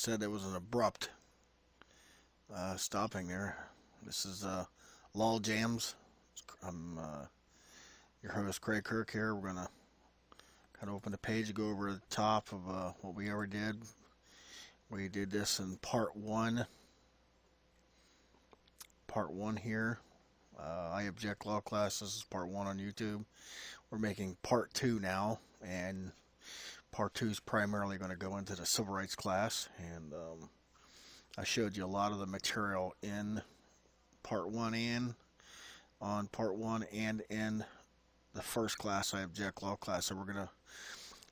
said, it was an abrupt stopping there. This is Lol Jams. I'm your host, Craig Kirk here. We're going to kind of open the page and go over the top of what we already did. We did this in part one. Part one here. I Object Law Class. This is part one on YouTube. We're making part two now, and part two is primarily going to go into the civil rights class. And I showed you a lot of the material in part one and on part one and in the first class, I Object Law Class. So we're going to,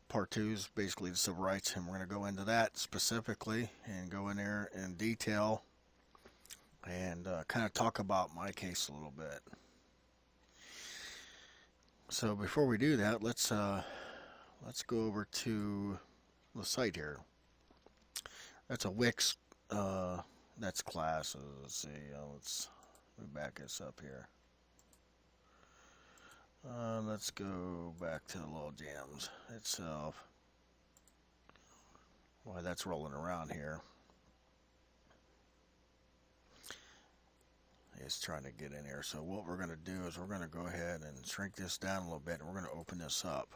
part two is basically the civil rights, and we're going to go into that specifically and go in there in detail and kind of talk about my case a little bit. So before we do that, let's go over to the site here. That's a Wix. That's classes. Let's see. Let's back this up here. Let's go back to the Lol Jams itself. Why that's rolling around here. It's trying to get in here. So what we're going to do is we're going to go ahead and shrink this down a little bit, and we're going to open this up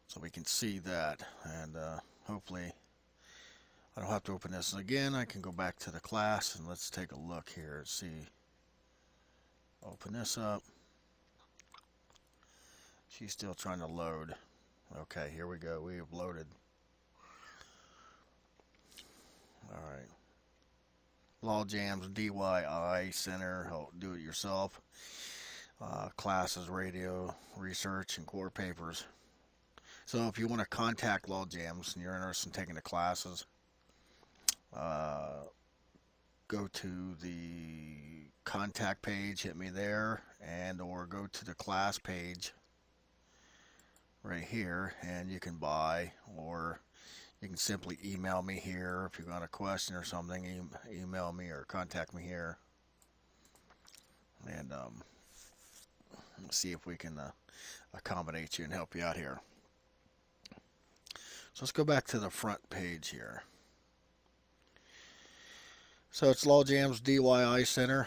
so we can see that. And hopefully I don't have to open this again. I can go back to the class and let's take a look here and see. Open this up. She's still trying to load. Okay, here we go. We have loaded. All right. Lol Jams, DIY Center, help do it yourself. Classes, radio, research, and core papers. So if you want to contact Lol Jams and you're interested in taking the classes, go to the contact page, hit me there, and or go to the class page right here, and you can buy, or you can simply email me here if you've got a question or something. Email me or contact me here, and see if we can accommodate you and help you out here. So let's go back to the front page here. So it's Lol Jams DIY Center.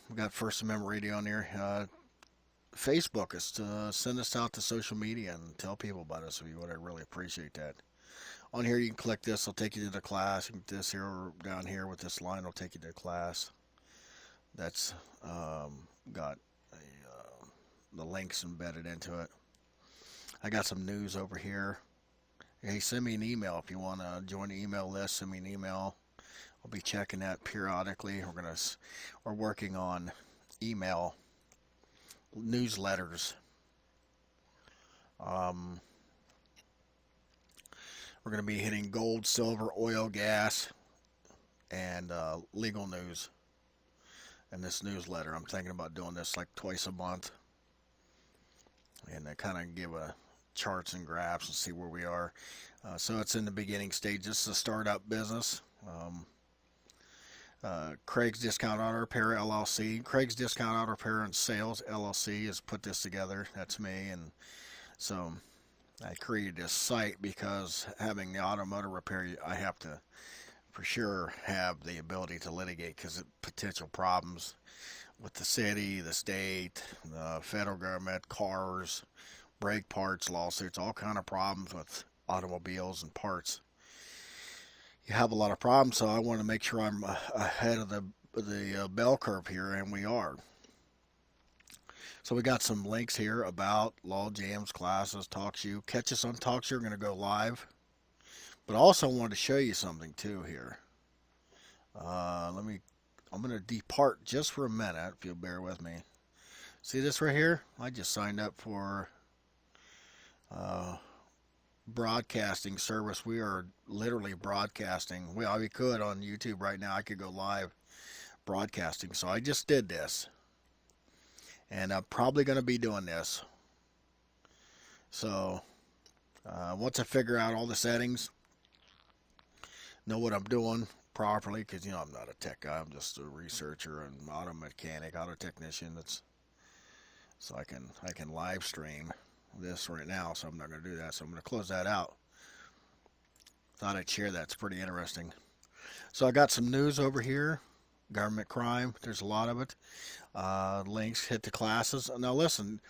We got First Amendment Radio on here. Facebook is to send us out to social media and tell people about us if you would. I'd really appreciate that. On here you can click this, it'll take you to the class. This here down here with this line will take you to the class. That's got the links embedded into it. I got some news over here. Hey, send me an email if you want to join the email list. Send me an email. I'll be checking that periodically. We're working on email newsletters. We're going to be hitting gold, silver, oil, gas, and legal news in this newsletter. I'm thinking about doing this like twice a month, and kind of give charts and graphs and see where we are. So it's in the beginning stage. This is a startup business. Craig's Discount Auto Repair LLC. Craig's Discount Auto Repair and Sales LLC has put this together. That's me. And so I created this site because having the automotive repair, I have to for sure have the ability to litigate because of potential problems with the city, the state, the federal government, cars, brake parts, lawsuits, all kind of problems with automobiles and parts. You have a lot of problems, so I want to make sure I'm ahead of the bell curve here, and we are. So we got some links here about Lol Jams classes, TalkShoe. Catch us on TalkShoe. We're going to go live. But I also wanted to show you something too here. I'm going to depart just for a minute, if you'll bear with me. See this right here? I just signed up for broadcasting service. We are literally broadcasting. We could on YouTube right now. I could go live broadcasting. So I just did this. And I'm probably going to be doing this. So once I figure out all the settings, know what I'm doing properly, because I'm not a tech guy. I'm just a researcher and auto mechanic, auto technician. So I can live stream this right now. So I'm not going to do that. So I'm going to close that out. Thought I'd share that. It's pretty interesting. So I got some news over here. Government crime. There's a lot of it. Links hit the classes. Now listen.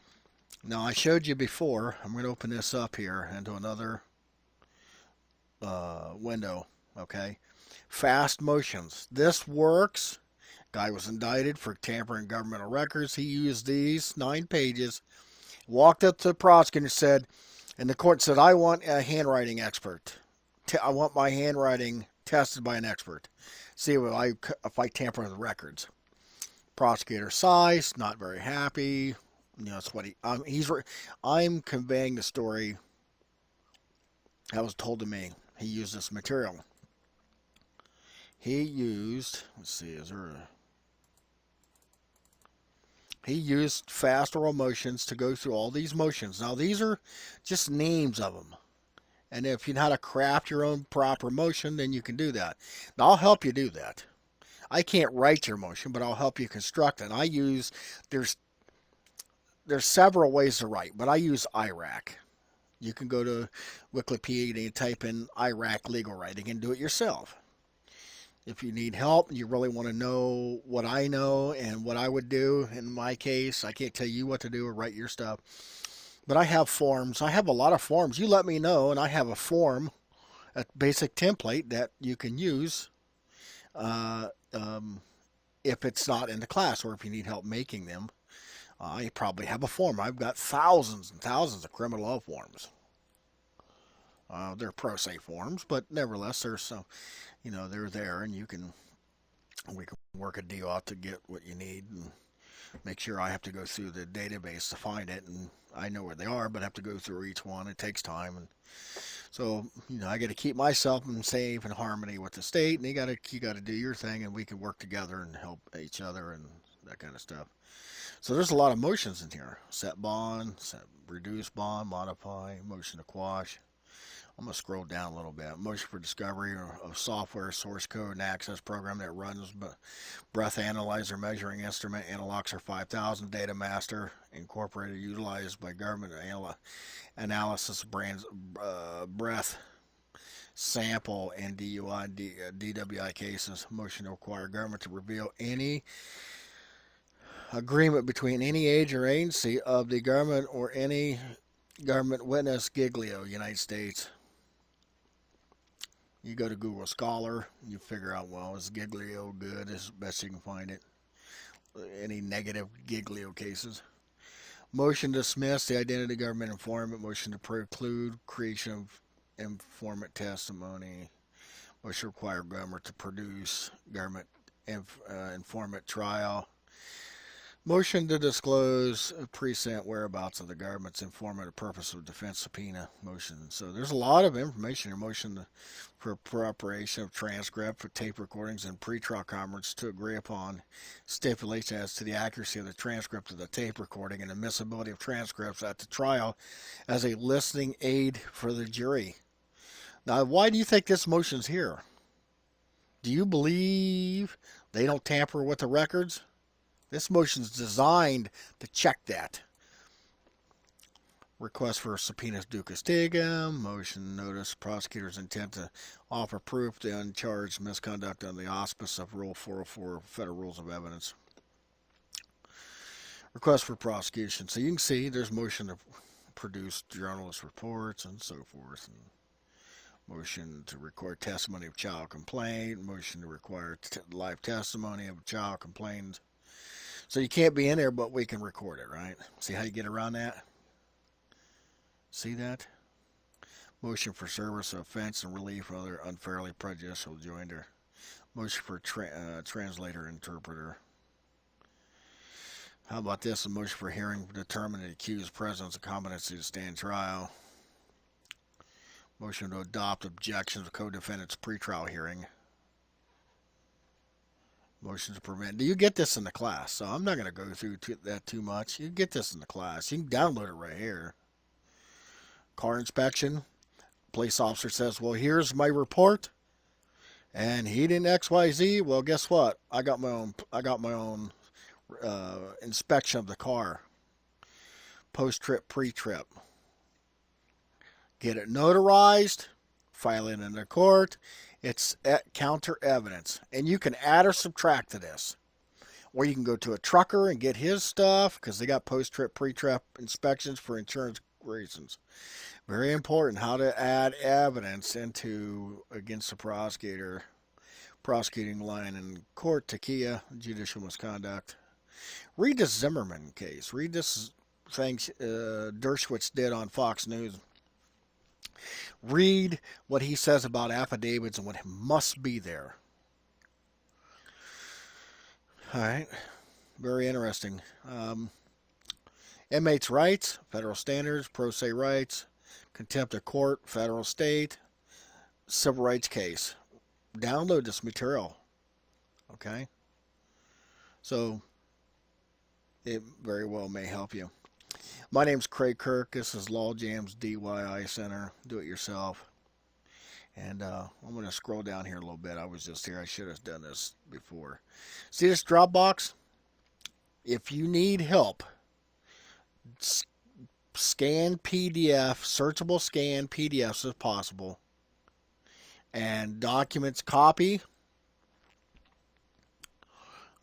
Now I showed you before. I'm going to open this up here into another window. Okay. Fast motions. This works. Guy was indicted for tampering governmental records. He used these 9 pages. Walked up to the prosecutor and said, and the court said, I want a handwriting expert. I want my handwriting tested by an expert. See if I tamper with the records. Prosecutor sighs, not very happy. You know, that's what I'm conveying the story that was told to me. He used this material. He used, let's see, he used fast oral motions to go through all these motions. Now, these are just names of them. And if you know how to craft your own proper motion, then you can do that. Now, I'll help you do that. I can't write your motion, but I'll help you construct it. And there's several ways to write, but I use IRAC. You can go to Wikipedia and type in IRAC legal writing and do it yourself. If you need help, you really want to know what I know and what I would do. In my case, I can't tell you what to do or write your stuff. But I have forms. I have a lot of forms. You let me know, and I have a form, a basic template that you can use if it's not in the class or if you need help making them. I probably have a form. I've got thousands and thousands of criminal law forms. They're pro se forms, but nevertheless, there's some, they're there, and we can work a deal out to get what you need and make sure. I have to go through the database to find it, and I know where they are, but I have to go through each one. It takes time, and so I got to keep myself safe and harmony with the state, and you got to do your thing, and we can work together and help each other and that kind of stuff. So there's a lot of motions in here: set bond, reduce bond, modify, motion to quash. I'm going to scroll down a little bit. Motion for discovery of software, source code, and access program that runs breath analyzer measuring instrument, Analoxer 5000, data master, incorporated, utilized by government analysis breath sample and DUI and DWI cases. Motion to require government to reveal any agreement between any age or agency of the government or any government witness, Giglio, United States. You go to Google Scholar, you figure out, well, is Giglio good as best you can find it? Any negative Giglio cases. Motion to dismiss the identity of government informant. Motion to preclude creation of informant testimony. Motion to require government to produce government informant trial. Motion to disclose present whereabouts of the government's informant for purpose of defense subpoena. Motion. So there's a lot of information in motion for preparation of transcript for tape recordings and pretrial conference to agree upon stipulation as to the accuracy of the transcript of the tape recording and admissibility of transcripts at the trial as a listening aid for the jury. Now, why do you think this motion's here? Do you believe they don't tamper with the records? This motion's designed to check that. Request for subpoenas ducis tegum. Motion notice prosecutor's intent to offer proof to uncharged misconduct on the auspice of Rule 404 Federal Rules of Evidence. Request for prosecution. So you can see there's motion to produce journalist reports and so forth. And motion to record testimony of child complaint. Motion to require live testimony of child complainant. So you can't be in there, but we can record it, right? See how you get around that? See that? Motion for service of offense and relief of other unfairly prejudicial joinder. Motion for translator interpreter. How about this? A motion for hearing to determine the accuseded presence and competency to stand trial. Motion to adopt objections of co-defendant's pretrial hearing. Motion to prevent. Do you get this in the class? So I'm not going to go through that too much. You get this in the class. You can download it right here. Car inspection. Police officer says, well, here's my report. And he didn't XYZ. Well, guess what? I got my own inspection of the car. Post-trip, pre-trip. Get it notarized. file it into court. It's counter evidence. And you can add or subtract to this. Or you can go to a trucker and get his stuff because they got post-trip, pre-trip inspections for insurance reasons. Very important how to add evidence into against the prosecuting line in court, Takia, judicial misconduct. Read this Zimmerman case. Read this thing Dershowitz did on Fox News. Read what he says about affidavits and what must be there. All right. Very interesting. Inmates' rights, federal standards, pro se rights, contempt of court, federal state, civil rights case. Download this material. Okay? So, it very well may help you. My name's Craig Kirk. This is Law Jam's DIY Center. Do it yourself. And I'm going to scroll down here a little bit. I was just here. I should have done this before. See this Dropbox? If you need help, scan PDF, searchable scan PDFs if possible, and documents copy.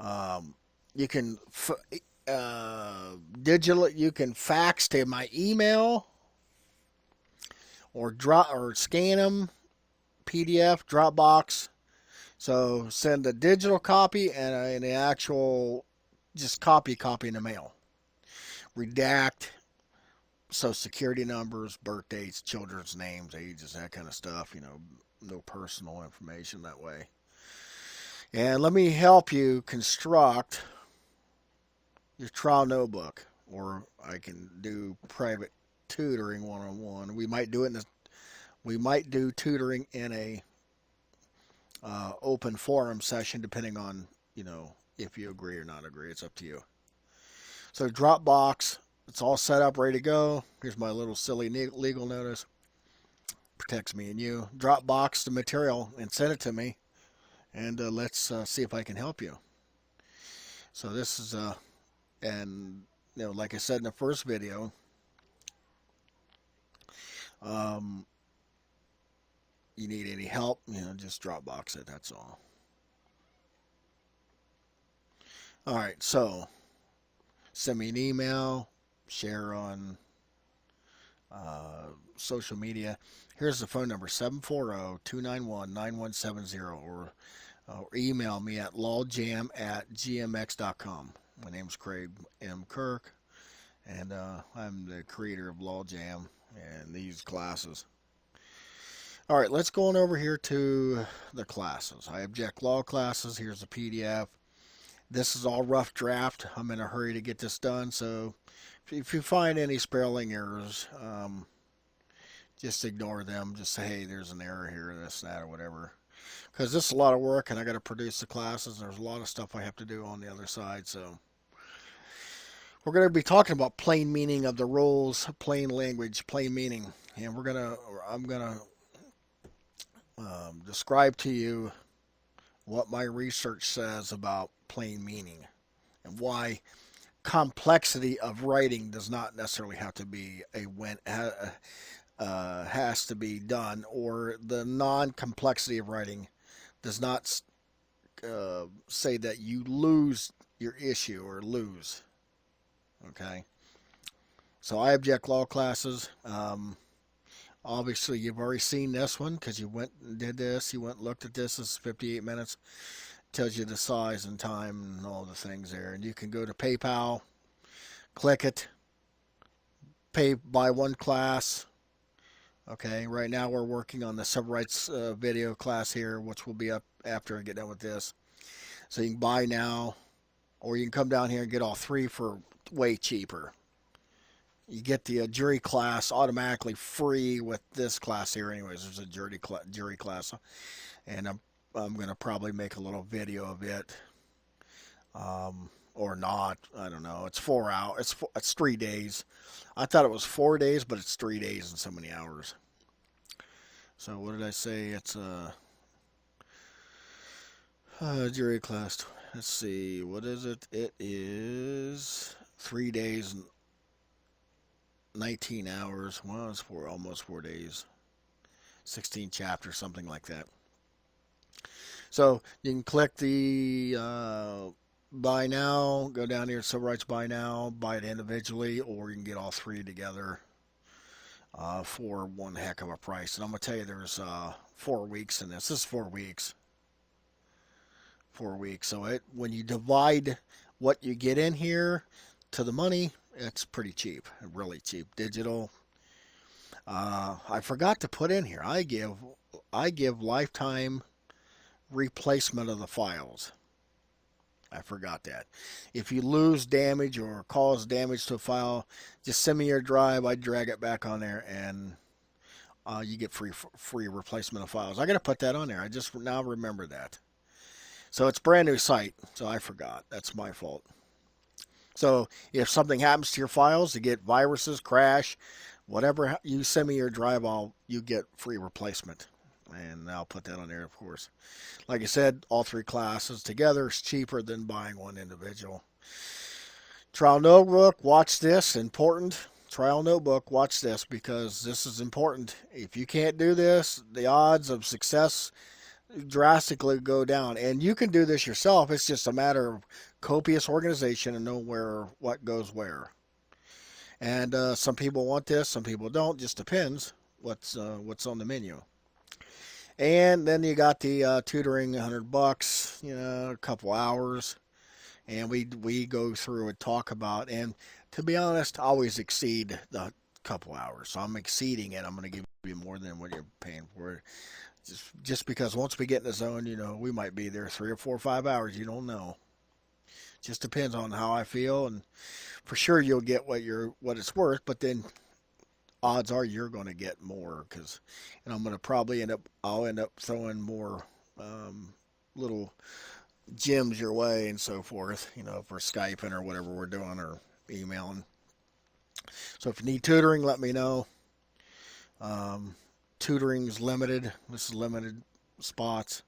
You can you can fax to my email or scan them. PDF, Dropbox. So send a digital copy and the actual, just copy in the mail. Redact social security numbers, birth dates, children's names, ages, that kind of stuff. No personal information that way. And let me help you construct your trial notebook, or I can do private tutoring one-on-one. We might do tutoring in a open forum session, depending on, if you agree or not agree. It's up to you. So Dropbox, it's all set up, ready to go. Here's my little silly legal notice. Protects me and you. Dropbox the material and send it to me, and let's see if I can help you. So this is, and like I said in the first video, you need any help, just Dropbox it, that's all. All right, so send me an email, share on social media. Here's the phone number, 740-291-9170, or email me at lawjam@gmx.com. My name's Craig M. Kirk, and I'm the creator of Law Jam and these classes. All right, let's go on over here to the classes. I object law classes. Here's the PDF. This is all rough draft. I'm in a hurry to get this done, so if you find any spelling errors, just ignore them. Just say, hey, there's an error here, this, that, or whatever. Because this is a lot of work, and I got to produce the classes. There's a lot of stuff I have to do on the other side, so we're going to be talking about plain meaning of the rules, plain language, plain meaning, and I'm gonna describe to you what my research says about plain meaning and why complexity of writing does not necessarily have to be has to be done, or the non-complexity of writing does not say that you lose your issue or lose. Okay, so I object law classes. Obviously, you've already seen this one because you went and did this. You went and looked at this. This is 58 minutes. Tells you the size and time and all the things there. And you can go to PayPal, click it, buy one class. Okay, right now we're working on the civil rights video class here, which will be up after I get done with this. So you can buy now, or you can come down here and get all three for way cheaper. You get the jury class automatically free with this class here. Anyways, there's a jury class, and I'm going to probably make a little video of it, or not. I don't know. It's 4 hours. It's 3 days. I thought it was 4 days, but it's 3 days and so many hours. So what did I say? It's jury class. Let's see. What is it? It is 3 days and 19 hours. Well, it's almost 4 days. 16 chapters, something like that. So you can click the buy now, go down here, civil rights buy now, buy it individually, or you can get all three together for one heck of a price. And I'm going to tell you there's 4 weeks in this. This is 4 weeks. 4 weeks. So when you divide what you get in here to the money, it's pretty cheap, really cheap. Digital. I forgot to put in here. I give lifetime replacement of the files. I forgot that. If you lose damage or cause damage to a file, just send me your drive. I drag it back on there, and you get free replacement of files. I got to put that on there. I just now remember that. So it's a brand new site, so I forgot. That's my fault. So if something happens to your files, you get viruses, crash, whatever, you send me your drive, you get free replacement. And I'll put that on there, of course. Like I said, all three classes together is cheaper than buying one individual. Trial notebook, watch this, important. Trial notebook, watch this, because this is important. If you can't do this, the odds of success drastically go down. And you can do this yourself. It's just a matter of copious organization and know what goes where. And some people want this, some people don't. Just depends what's on the menu. And then you got the tutoring, $100, a couple hours, and we go through and talk about. And to be honest, I always exceed the couple hours, so I'm exceeding it. I'm going to give you more than what you're paying for. Just because once we get in the zone, we might be there 3 or 4 or 5 hours. You don't know. Just depends on how I feel, and for sure you'll get what it's worth. But then odds are you're going to get more, because I'm going to probably I'll end up throwing more little gems your way and so forth, for Skyping or whatever we're doing, or emailing. So if you need tutoring, let me know. Tutoring's limited. This is limited spots,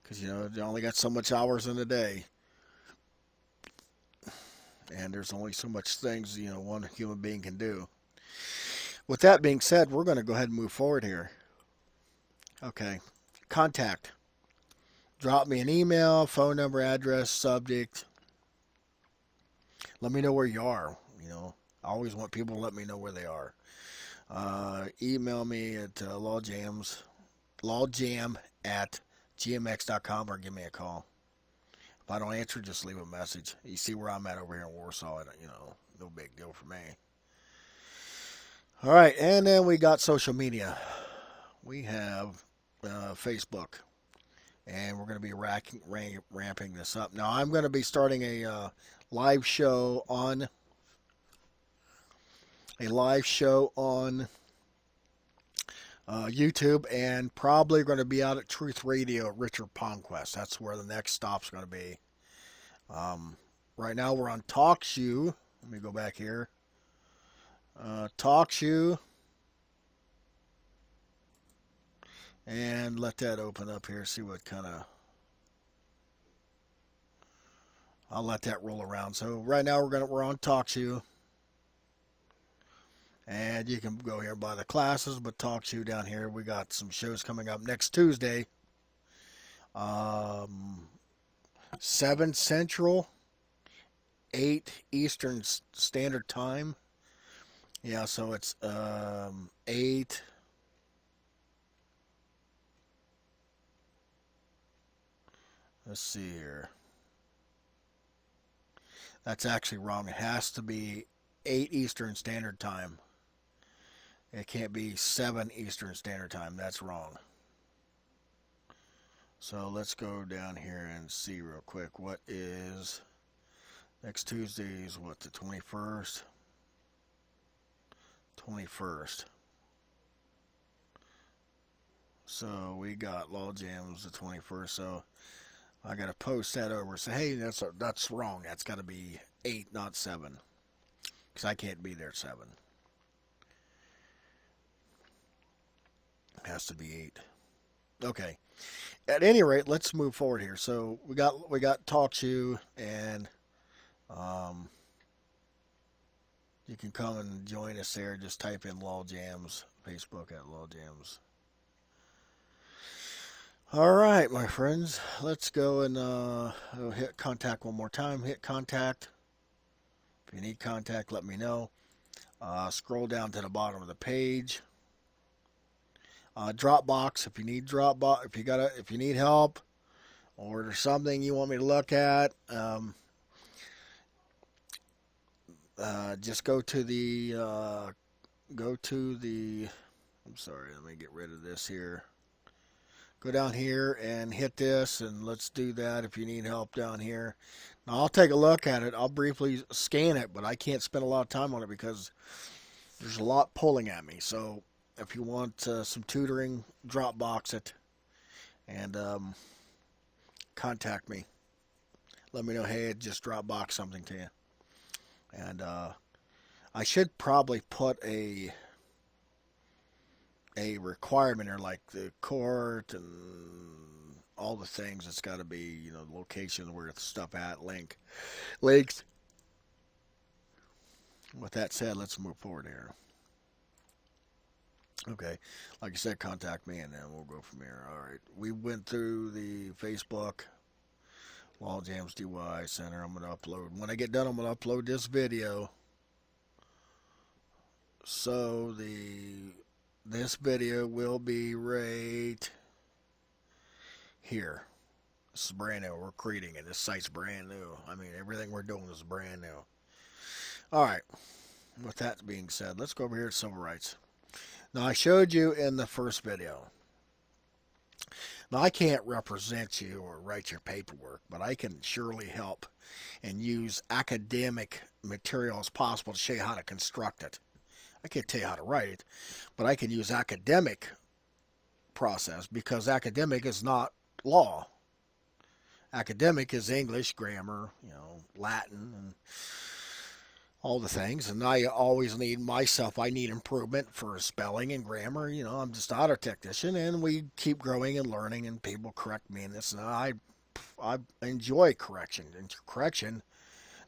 because you only got so much hours in a day, and there's only so much things one human being can do. With that being said, we're going to go ahead and move forward here. Okay. Contact. Drop me an email, phone number, address, subject. Let me know where you are. I always want people to let me know where they are. Email me at lawjam@gmx.com, or give me a call. If I don't answer, just leave a message. You see where I'm at over here in Warsaw. No big deal for me. All right, and then we got social media. We have Facebook, and we're going to be ramping this up. Now, I'm going to be starting a live show on YouTube, and probably going to be out at Truth Radio at Richard Palmquist. That's where the next stop's going to be. Right now we're on TalkShoe. Let me go back here. TalkShoe, and let that open up here. See what kind of. I'll let that roll around. So right now we're on TalkShoe, and you can go here and buy the classes. But TalkShoe down here, we got some shows coming up next Tuesday. 7 Central, 8 Eastern Standard Time. Yeah, so it's 8. Let's see here. That's actually wrong. It has to be 8 Eastern Standard Time. It can't be 7 Eastern Standard Time. That's wrong. So let's go down here and see real quick. What is next Tuesday's, the 21st? 21st. So we got Law Jams the 21st. So I got to post that over. Say, hey, that's wrong. That's got to be 8, not 7. Because I can't be there at 7. It has to be 8. Okay. At any rate, let's move forward here. So we got TalkShoe, and you can come and join us there. Just type in Law Jams, Facebook at Law Jams. All right, my friends, let's go and hit contact one more time. Hit contact. If you need contact, let me know. Scroll down to the bottom of the page. Dropbox. If you need Dropbox, if you need help, or there's something you want me to look at, just go to the. I'm sorry. Let me get rid of this here. Go down here and hit this, and let's do that. If you need help down here, now I'll take a look at it. I'll briefly scan it, but I can't spend a lot of time on it because there's a lot pulling at me. So if you want some tutoring, Dropbox it and contact me. Let me know, hey, it just Dropbox something to you. And I should probably put a requirement there like the court and all the things. It's got to be, the location where the stuff at, links. With that said, let's move forward here. Okay, like I said, contact me and then we'll go from here. All right, we went through the Facebook Law Jams DY Center. I'm going to upload. When I get done, I'm going to upload this video. So this video will be right here. This is brand new. We're creating it. This site's brand new. I mean, everything we're doing is brand new. All right. With that being said, let's go over here to civil rights. Now, I showed you in the first video. Now, I can't represent you or write your paperwork, but I can surely help and use academic material as possible to show you how to construct it. I can't tell you how to write it, but I can use academic process because academic is not law. Academic is English, grammar, Latin, and all the things. And I always need I need improvement for spelling and grammar. I'm just an auto technician, and we keep growing and learning, and people correct me in this. And I enjoy correction. And correction,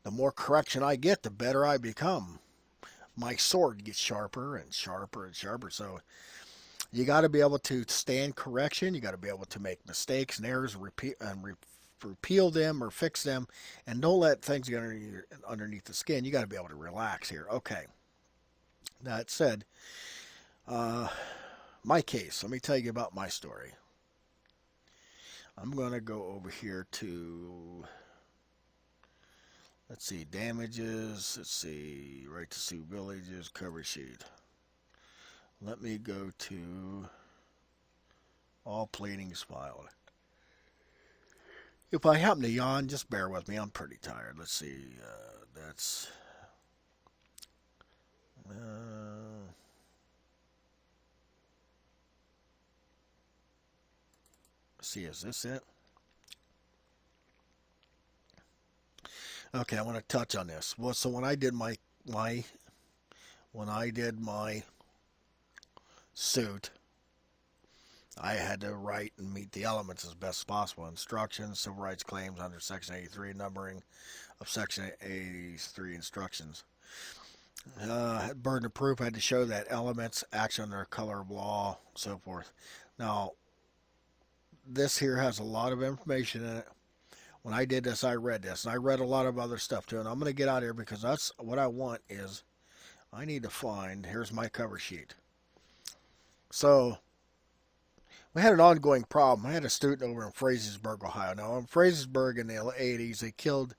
the more correction I get, the better I become. My sword gets sharper and sharper and sharper. So you got to be able to stand correction. You got to be able to make mistakes and errors, repeal them or fix them, and don't let things get underneath the skin. You got to be able to relax here. Okay. That said, my case. Let me tell you about my story. I'm going to go over here to, let's see, damages. Let's see, right to sue villages, cover sheet. Let me go to all pleadings filed. If I happen to yawn, just bear with me. I'm pretty tired. Let's see. That's. See, is this it? Okay, I want to touch on this. Well, so when I did my suit, I had to write and meet the elements as best as possible. Instructions, civil rights claims under Section 83, numbering of Section 83 instructions. Burden of proof, I had to show that elements, action under color of law, so forth. Now, this here has a lot of information in it. When I did this, I read this, and I read a lot of other stuff too. And I'm going to get out of here because that's what I want is I need to find, here's my cover sheet. So, we had an ongoing problem. I had a student over in Frazersburg, Ohio. Now, in Frazersburg in the 80s,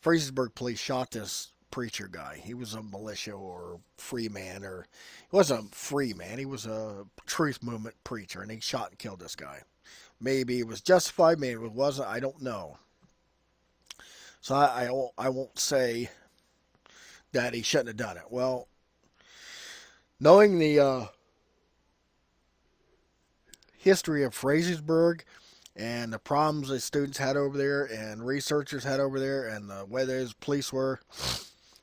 Frazersburg police shot this preacher guy. He was a militia or free man, or he wasn't a free man. He was a truth movement preacher, and he shot and killed this guy. Maybe it was justified, maybe it wasn't. I don't know. So I won't say that he shouldn't have done it. Well, knowing the history of Frazersburg and the problems that students had over there and researchers had over there and the way those police were,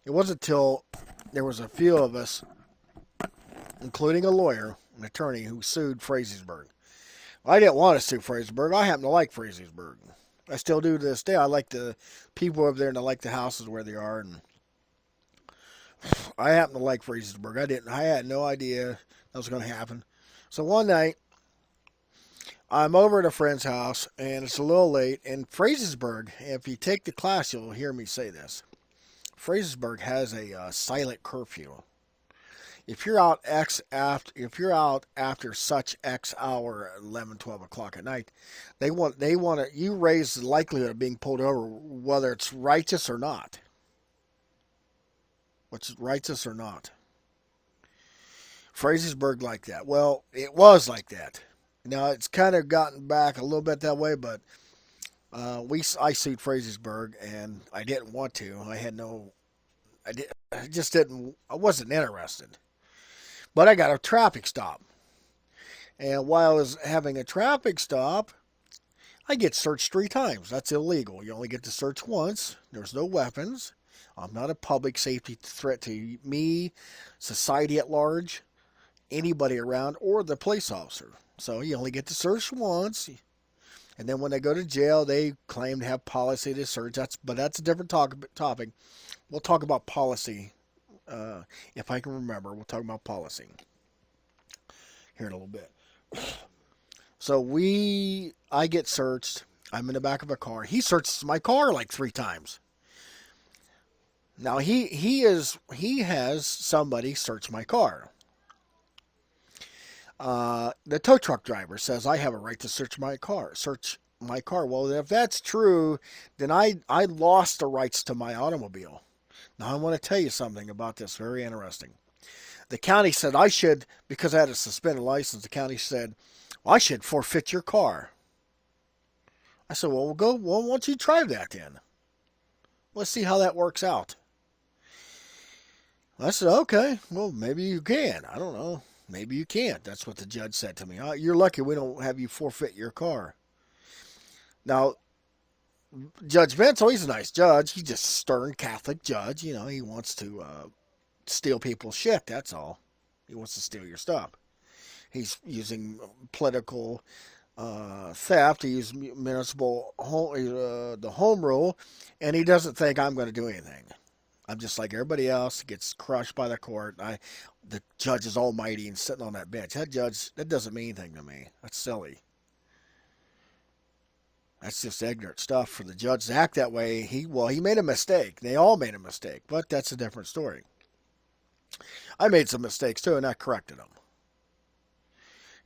it wasn't until there was a few of us, including a lawyer, an attorney, who sued Frazersburg. I didn't want to sue Frazersburg. I happen to like Frazersburg. I still do to this day. I like the people over there, and I like the houses where they are. And I happen to like Frazersburg. I had no idea that was going to happen. So one night, I'm over at a friend's house, and it's a little late. In Frazersburg, if you take the class, you'll hear me say this. Frazersburg has a silent curfew. If you're out after such X hour, 11, 12 o'clock at night, they want to you raise the likelihood of being pulled over, whether it's righteous or not. What's righteous or not? Frazersburg like that. Well, it was like that. Now it's kind of gotten back a little bit that way, but I sued Frazersburg, and I didn't want to. I had no. I just didn't. I wasn't interested. But I got a traffic stop. And while I was having a traffic stop, I get searched 3 times. That's illegal. You only get to search once. There's no weapons. I'm not a public safety threat to me, society at large, anybody around, or the police officer. So you only get to search once. And then when they go to jail, they claim to have policy to search. That's a different topic. We'll talk about policy. If I can remember, we'll talk about policy here in a little bit. So I get searched. I'm in the back of a car. He searches my car like 3 times. Now he has somebody search my car. The tow truck driver says I have a right to search my car. Well, if that's true, then I lost the rights to my automobile. Now I want to tell you something about this. Very interesting. The county said I should, because I had a suspended license. The county said, well, I should forfeit your car. I said, well, why don't you try that then? Let's see how that works out. I said, okay, well, maybe you can. I don't know. Maybe you can't. That's what the judge said to me. You're lucky we don't have you forfeit your car. Now, Judge Bensel, he's a nice judge. He's just a stern Catholic judge. He wants to steal people's shit, that's all. He wants to steal your stuff. He's using political theft. He uses municipal the home rule, and he doesn't think I'm going to do anything. I'm just like everybody else. Gets crushed by the court. The judge is almighty and sitting on that bench. That doesn't mean anything to me. That's silly. That's just ignorant stuff for the judge to act that way. He made a mistake. They all made a mistake, but that's a different story. I made some mistakes too, and I corrected them.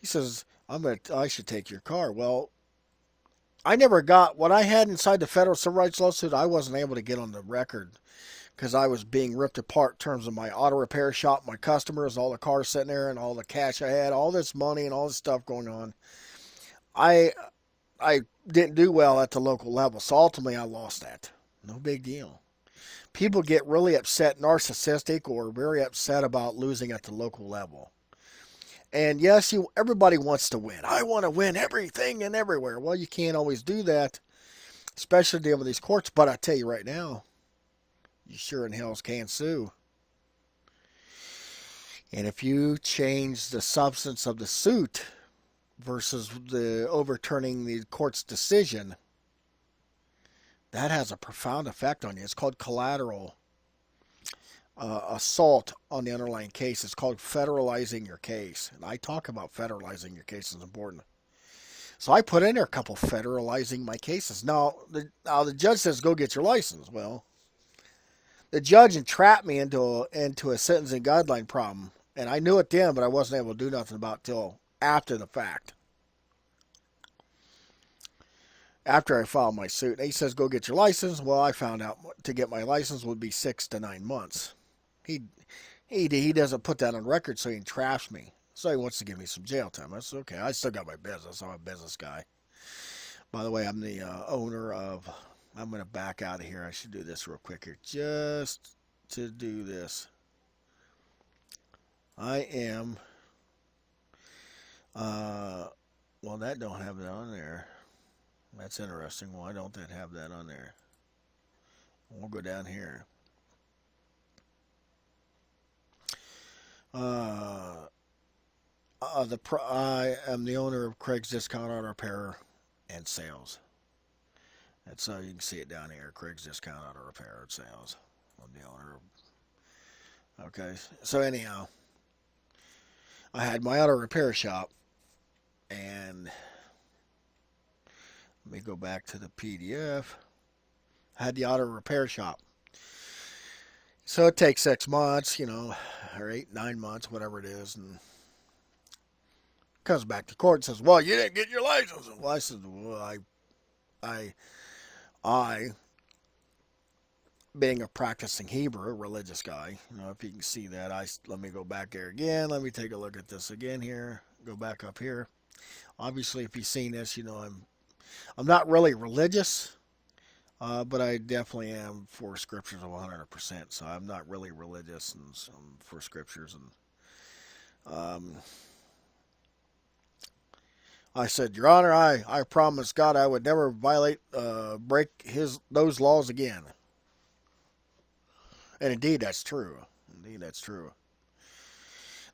He says, I should take your car. Well, I never got what I had inside the federal civil rights lawsuit. I wasn't able to get on the record because I was being ripped apart in terms of my auto repair shop, my customers, all the cars sitting there, and all the cash I had, all this money and all this stuff going on. I didn't do well at the local level, so ultimately I lost that. No big deal. People get really upset, narcissistic, or very upset about losing at the local level. And yes, everybody wants to win. I want to win everything and everywhere. Well, you can't always do that, especially dealing with these courts. But I tell you right now, you sure in hell can sue. And if you change the substance of the suit versus the overturning the court's decision, that has a profound effect on you. It's called collateral assault on the underlying case. It's called federalizing your case. And I talk about federalizing your case is important. So I put in there a couple federalizing my cases. Now the judge says, go get your license. Well, the judge entrapped me into a sentencing guideline problem. And I knew it then, but I wasn't able to do nothing about it till after the fact. After I filed my suit. And he says, go get your license. Well, I found out to get my license would be 6 to 9 months. He doesn't put that on record, so he entraps me. So he wants to give me some jail time. I said, okay, I still got my business. I'm a business guy. By the way, I'm the owner of... I'm going to back out of here. I should do this real quick here. Just to do this. I am... well, that don't have it on there. That's interesting. Why don't that have that on there? We'll go down here. I am the owner of Craig's Discount Auto Repair and Sales. That's you can see it down here. Craig's Discount Auto Repair and Sales. I'm the owner. Okay. So anyhow, I had my auto repair shop, and Let me go back to the PDF. I had the auto repair shop. So it takes 6 months, or 8, 9 months, whatever it is, and comes back to court and says, "Well, you didn't get your license." Well, I said, "Well, I, I, being a practicing Hebrew, a religious guy, if you can see that, let me go back there again. Let me take a look at this again here. Go back up here. Obviously, if you've seen this, I'm not really religious, but I definitely am for scriptures of 100%. So I'm not really religious and for scriptures. And I said, "Your Honor, I promised God I would never break those laws again." And indeed, that's true. Indeed, that's true.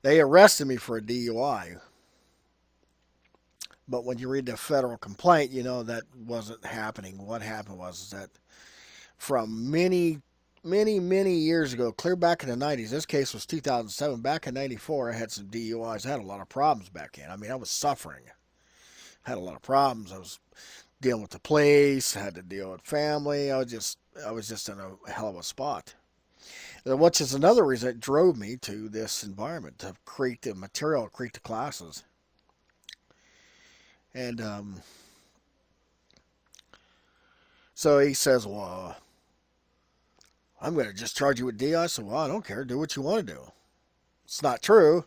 They arrested me for a DUI. But when you read the federal complaint, that wasn't happening. What happened was that from many, many, many years ago, clear back in the 90s, this case was 2007. Back in 94, I had some DUIs. I had a lot of problems back then. I mean, I was suffering. I had a lot of problems. I was dealing with the police. I had to deal with family. I was just in a hell of a spot. Which is another reason it drove me to this environment, to create the material, create the classes. And so he says, "Well, I'm going to just charge you with DUI." I said, "Well, I don't care. Do what you want to do. It's not true,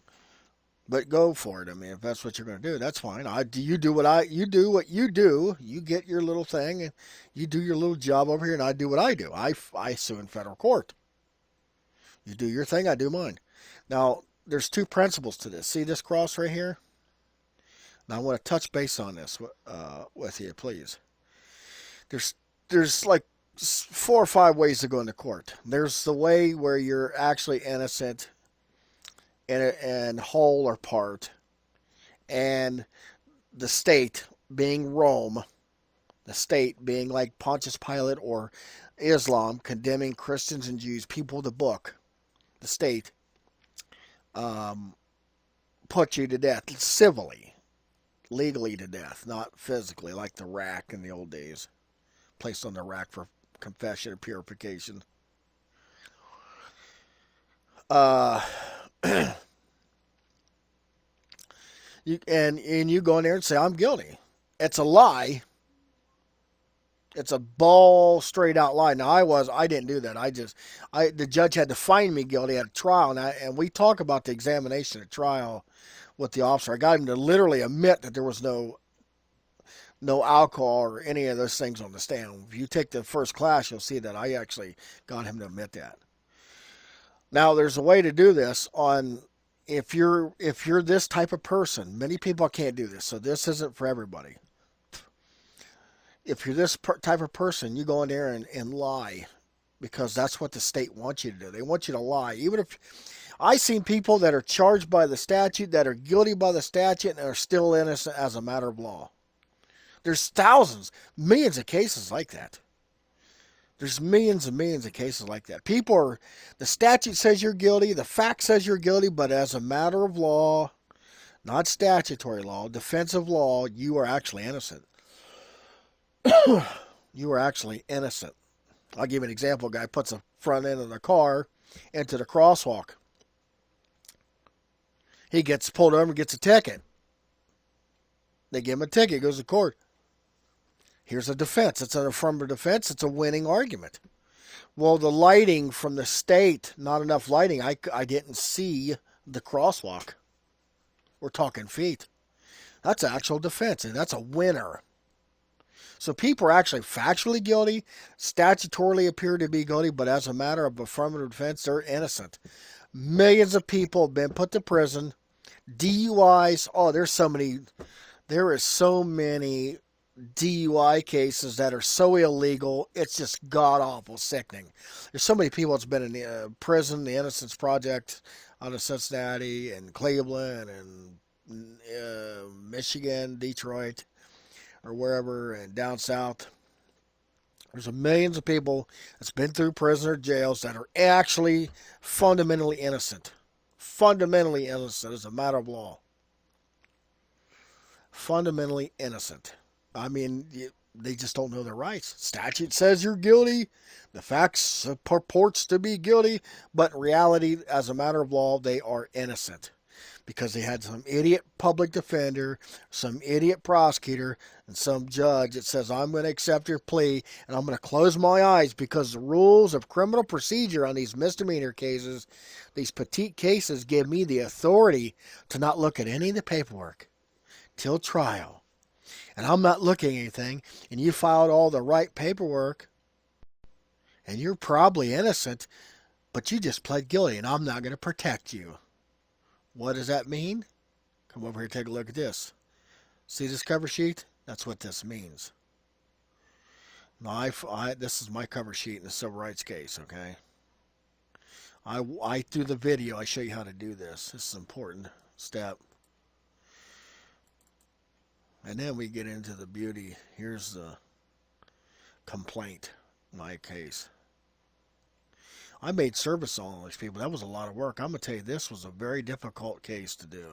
but go for it. I mean, if that's what you're going to do, that's fine. You do what you do. You get your little thing, and you do your little job over here, and I do what I do. I sue in federal court. You do your thing, I do mine." Now, there's two principles to this. See this cross right here? Now, I want to touch base on this with you, please. There's like 4 or 5 ways to go into court. There's the way where you're actually innocent and whole or part, and the state being Rome, the state being like Pontius Pilate or Islam, condemning Christians and Jews, people of the book. The state put you to death civilly, legally to death, not physically like the rack in the old days, placed on the rack for confession and purification. You go in there and say, "I'm guilty." It's a lie. It's a ball straight out lie. Now I didn't do that. The judge had to find me guilty at a trial, and we talk about the examination at trial with the officer. I got him to literally admit that there was no alcohol or any of those things on the stand. If you take the first class, you'll see that I actually got him to admit that. Now, there's a way to do this if you're this type of person. Many people can't do this, so this isn't for everybody. If you're this type of person, you go in there and lie, because that's what the state wants you to do. They want you to lie. Even if I've seen people that are charged by the statute, that are guilty by the statute, and are still innocent as a matter of law. There's thousands, millions of cases like that. There's millions and millions of cases like that. The statute says you're guilty, the fact says you're guilty, but as a matter of law, not statutory law, defensive law, you are actually innocent. You are actually innocent. I'll give you an example. A guy puts the front end of the car into the crosswalk. He gets pulled over and gets a ticket. They give him a ticket, goes to court. Here's a defense. It's an affirmative defense. It's a winning argument. Well, the lighting from the state, not enough lighting. I didn't see the crosswalk. We're talking feet. That's an actual defense, and that's a winner. So people are actually factually guilty, statutorily appear to be guilty, but as a matter of affirmative defense, they're innocent. Millions of people have been put to prison. DUIs. Oh, there is so many DUI cases that are so illegal. It's just god-awful, sickening. There's so many people that's been in the prison, the Innocence Project out of Cincinnati and Cleveland and Michigan, Detroit, or wherever, and down south. There's millions of people that's been through prison or jails that are actually fundamentally innocent. Fundamentally innocent as a matter of law. Fundamentally innocent. I mean, They just don't know their rights. Statute says you're guilty. The facts purports to be guilty, but in reality, as a matter of law, they are innocent because they had some idiot public defender, some idiot prosecutor, and some judge that says, I'm going to accept your plea and I'm going to close my eyes because the rules of criminal procedure on these misdemeanor cases, these petite cases, give me the authority to not look at any of the paperwork till trial. And I'm not looking at anything, and you filed all the right paperwork, and you're probably innocent, but you just pled guilty, and I'm not going to protect you. What does that mean? Come over here and take a look at this. See this cover sheet? That's what this means. Now, this is my cover sheet in the civil rights case, okay? Through the video, I show you how to do this. This is an important step. And then we get into the beauty. Here's the complaint, my case. I made service on all these people. That was a lot of work. I'm going to tell you, this was a very difficult case to do.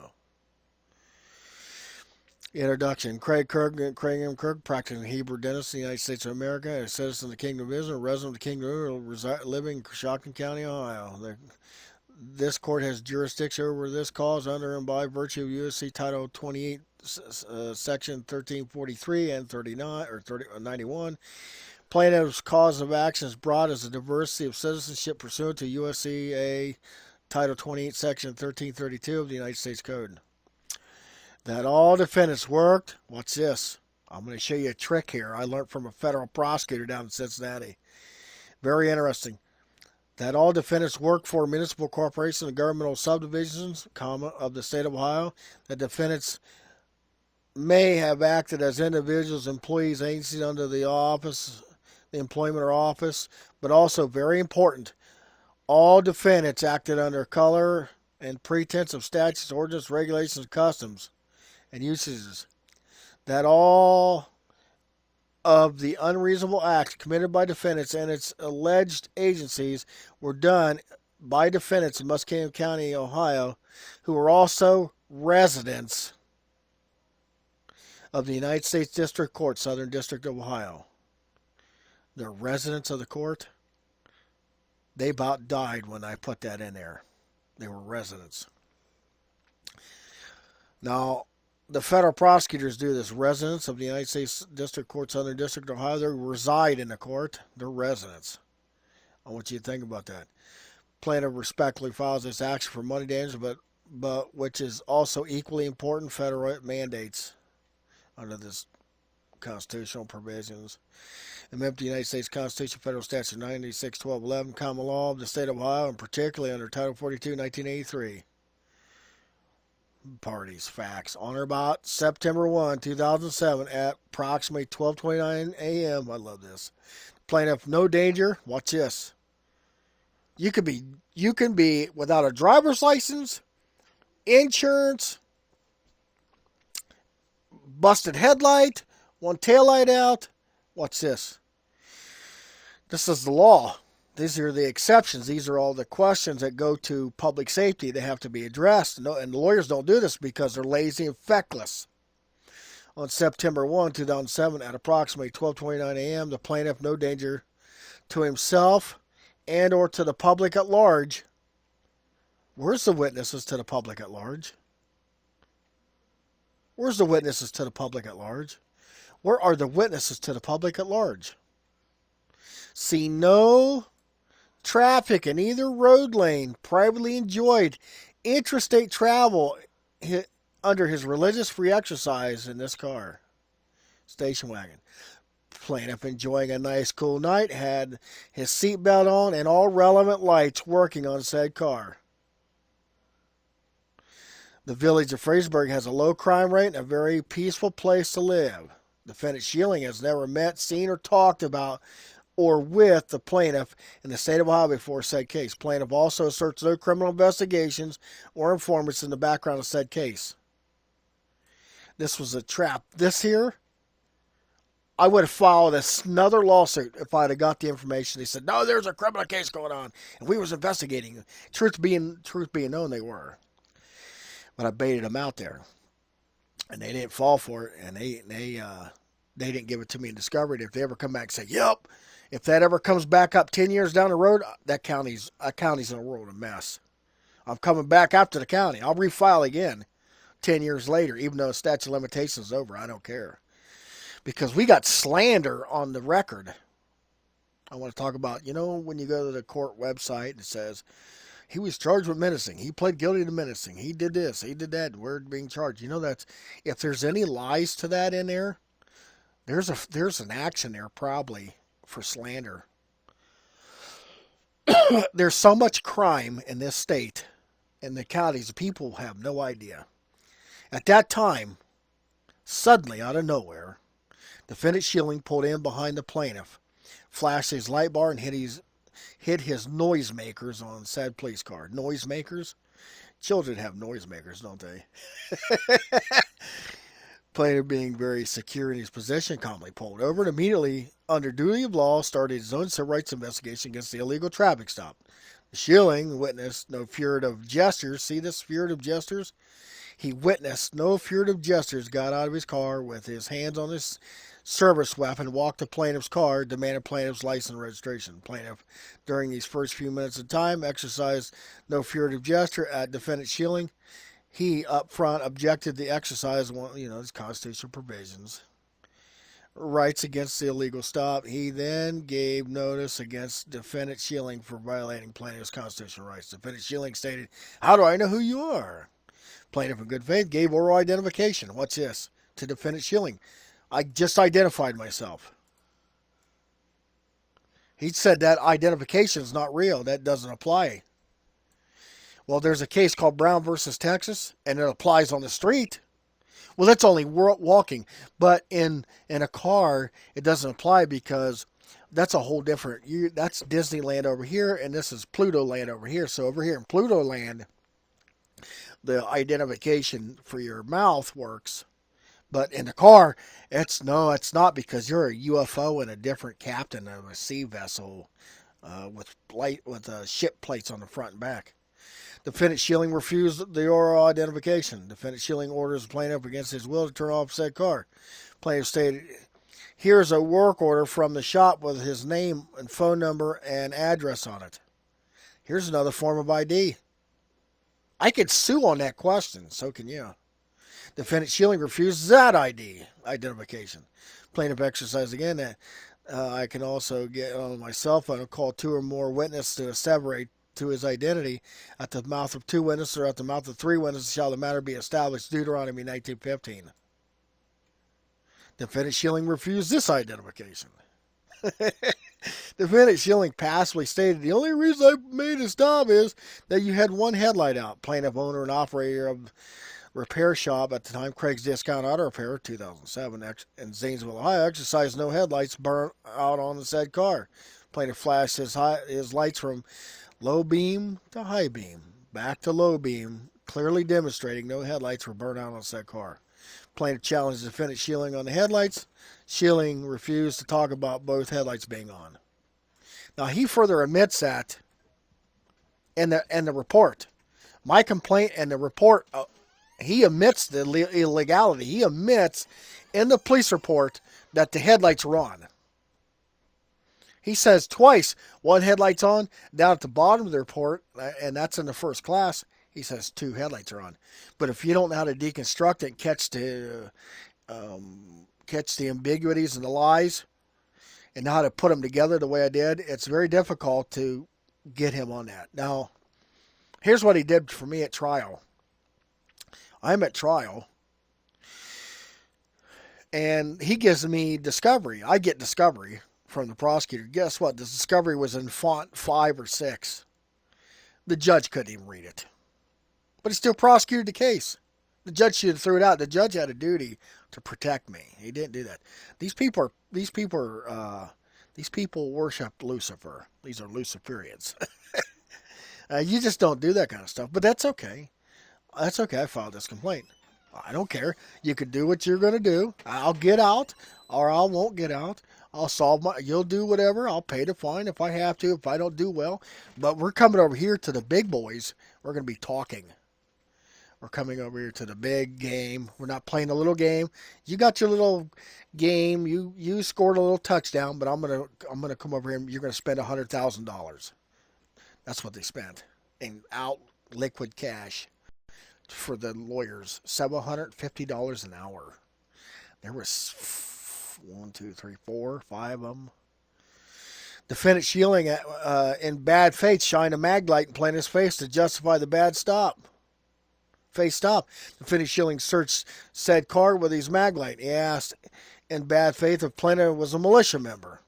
Introduction. Craig M. Kirk, practicing Hebrew dentist in the United States of America, a citizen of the Kingdom of Israel, a resident of the Kingdom of Israel, living in Shokin County, Ohio. This court has jurisdiction over this cause under and by virtue of U.S.C. Title 28, Section 1343 and 39 or 91. Plaintiff's cause of action is brought as a diversity of citizenship pursuant to U.S.C.A. Title 28, Section 1332 of the United States Code. That all defendants worked. Watch this. I'm going to show you a trick here I learned from a federal prosecutor down in Cincinnati. Very interesting. That all defendants work for municipal corporations and governmental subdivisions, of the state of Ohio. That defendants may have acted as individuals, employees, agencies under the employment or office, but also very important, all defendants acted under color and pretense of statutes, ordinance, regulations, customs, and usages. That all of the unreasonable acts committed by defendants and its alleged agencies were done by defendants in Muscatine County, Ohio, who were also residents of the United States District Court, Southern District of Ohio. They're residents of the court. They about died when I put that in there. They were residents. Now, the federal prosecutors do this. Residents of the United States District Court, Southern District of Ohio, they reside in the court. They're residents. I want you to think about that. Plaintiff respectfully files this action for money damages, but which is also equally important, federal mandates under this constitutional provisions. Amendment to the United States Constitution, Federal Statute 96-1211, Common Law of the State of Ohio, and particularly under Title 42, 1983. Parties, facts. On or about September 1, 2007, at approximately 12:29 a.m. I love this. Plaintiff, no danger. Watch this. You can be without a driver's license, insurance, busted headlight, one taillight out. Watch this. This is the law. These are the exceptions. These are all the questions that go to public safety. They have to be addressed. And the lawyers don't do this because they're lazy and feckless. On September 1, 2007, at approximately 12:29 a.m., the plaintiff, no danger to himself and or to the public at large. Where's the witnesses to the public at large? Where's the witnesses to the public at large? Where are the witnesses to the public at large? See no traffic in either road lane, privately enjoyed interstate travel under his religious free exercise in this car, station wagon. Plaintiff enjoying a nice cool night, had his seatbelt on and all relevant lights working on said car. The village of Freesburg has a low crime rate and a very peaceful place to live. Defendant Schilling has never met, seen, or talked about or with the plaintiff in the state of Ohio before said case. Plaintiff also asserts no criminal investigations or informants in the background of said case. This was a trap. This here, I would have filed another lawsuit if I'd have got the information. They said, no, there's a criminal case going on, and we was investigating. Truth being known, they were. But I baited them out there, and they didn't fall for it, and they They didn't give it to me in discovery. If they ever come back and say, yep, if that ever comes back up 10 years down the road, that county's in a world of mess. I'm coming back after the county. I'll refile again 10 years later, even though the statute of limitations is over. I don't care. Because we got slander on the record. I want to talk about, when you go to the court website and it says, he was charged with menacing. He pled guilty to menacing. He did this. He did that. We're being charged. That's, if there's any lies to that in there, there's an action there probably for slander. There's so much crime in this state, in the counties, people have no idea. At that time, suddenly out of nowhere, defendant Schilling pulled in behind the plaintiff, flashed his light bar, and hit his noisemakers on said police car. Noisemakers? Children have noisemakers, don't they? Plaintiff, being very secure in his position, calmly pulled over and immediately, under duty of law, started his own civil rights investigation against the illegal traffic stop. Schilling witnessed no furtive gestures. See this furtive gestures? He witnessed no furtive gestures, got out of his car with his hands on his service weapon, walked to plaintiff's car, demanded plaintiff's license and registration. Plaintiff, during these first few minutes of time, exercised no furtive gesture at defendant Schilling. He, up front, objected to the exercise of his constitutional provisions, rights against the illegal stop. He then gave notice against defendant Schilling for violating plaintiff's constitutional rights. Defendant Schilling stated, "How do I know who you are?" Plaintiff, in good faith, gave oral identification. What's this? To defendant Schilling. I just identified myself. He said that identification is not real. That doesn't apply. Well, there's a case called Brown versus Texas, and it applies on the street. Well, that's only walking. But in a car, it doesn't apply because that's a whole different... that's Disneyland over here, and this is Pluto Land over here. So over here in Pluto Land, the identification for your mouth works. But in the car, it's not, because you're a UFO and a different captain of a sea vessel with ship plates on the front and back. Defendant Schilling refused the oral identification. Defendant Schilling orders the plaintiff against his will to turn off said car. Plaintiff stated, "Here's a work order from the shop with his name and phone number and address on it. Here's another form of ID." I could sue on that question, so can you. Defendant Schilling refuses that identification. Plaintiff exercised again that I can also get on my cell phone and call two or more witnesses to asseverate to his identity. At the mouth of two witnesses or at the mouth of three witnesses shall the matter be established. Deuteronomy 19:15. Defendant Schilling refused this identification. Defendant Schilling passively stated, "The only reason I made a stop is that you had one headlight out." Plaintiff, owner and operator of repair shop at the time, Craig's Discount Auto Repair, 2007, in Zanesville, Ohio, exercised no headlights burnt out on the said car. Plaintiff flashed his lights from low beam to high beam, back to low beam, clearly demonstrating no headlights were burned out on said car. Plaintiff challenged defendant Schilling on the headlights. Schilling refused to talk about both headlights being on. Now, he further admits that in the report. My complaint and the report, he admits the illegality. He admits in the police report that the headlights were on. He says twice, one headlight's on. Down at the bottom of the report, and that's in the first class, he says two headlights are on. But if you don't know how to deconstruct it, catch the ambiguities and the lies, and know how to put them together the way I did, it's very difficult to get him on that. Now, here's what he did for me at trial. I'm at trial, and he gives me discovery. I get discovery from the prosecutor. Guess what? The discovery was in font 5 or 6. The judge couldn't even read it. But he still prosecuted the case. The judge should have threw it out. The judge had a duty to protect me. He didn't do that. These people worship Lucifer. These are Luciferians. You just don't do that kind of stuff. But that's okay. That's okay. I filed this complaint. I don't care. You can do what you're going to do. I'll get out, or I won't get out. You'll do whatever. I'll pay the fine if I have to, if I don't do well. But we're coming over here to the big boys. We're going to be talking. We're coming over here to the big game. We're not playing a little game. You got your little game. You scored a little touchdown, but I'm gonna come over here and you're gonna spend $100,000. That's what they spent in out liquid cash for the lawyers. $750 an hour. There was 1, 2, 3, 4, 5 of them. Defendant Schilling, in bad faith, shined a mag light in plaintiff's face to justify the bad face stop. Defendant Schilling searched said car with his mag light. He asked in bad faith if plaintiff was a militia member.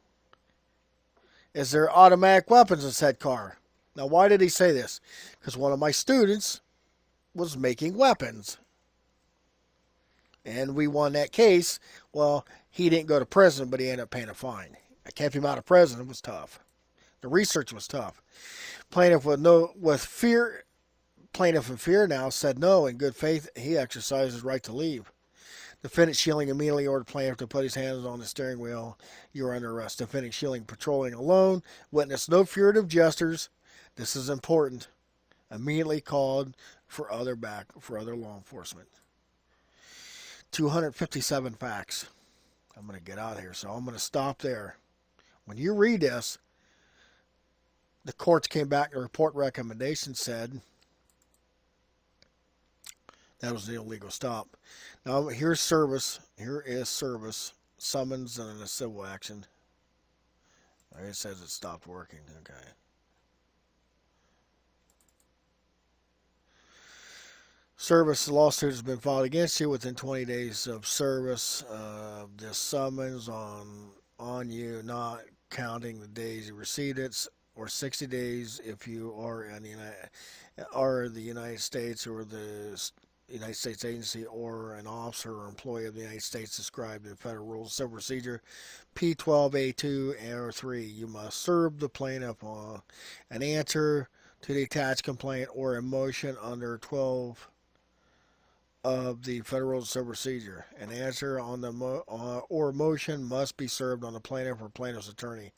Is there automatic weapons in said car? Now, why did he say this? Because one of my students was making weapons. And we won that case. Well, he didn't go to prison, but he ended up paying a fine. I kept him out of prison. It was tough. The research was tough. Plaintiff in fear now said no. In good faith, he exercised his right to leave. Defendant Schilling immediately ordered plaintiff to put his hands on the steering wheel. You are under arrest. Defendant Schilling, patrolling alone, witnessed no furtive gestures. This is important. Immediately called for other law enforcement. 257 facts. I'm going to get out of here, so I'm going to stop there. When you read this, the courts came back and the report recommendation said that was the illegal stop. Now, here's service. Here is service, summons, and a civil action. It says it stopped working. Okay. Service lawsuit has been filed against you within 20 days of service. This summons on you, not counting the days you received it, or 60 days if you are in the United States or the United States agency or an officer or employee of the United States described in Federal Rules of Civil Procedure P12A2 or 3. You must serve the plaintiff on an answer to the attached complaint or a motion under 12 of the Federal Rules of Civil Procedure. An answer on the or motion must be served on the plaintiff or plaintiff's attorney,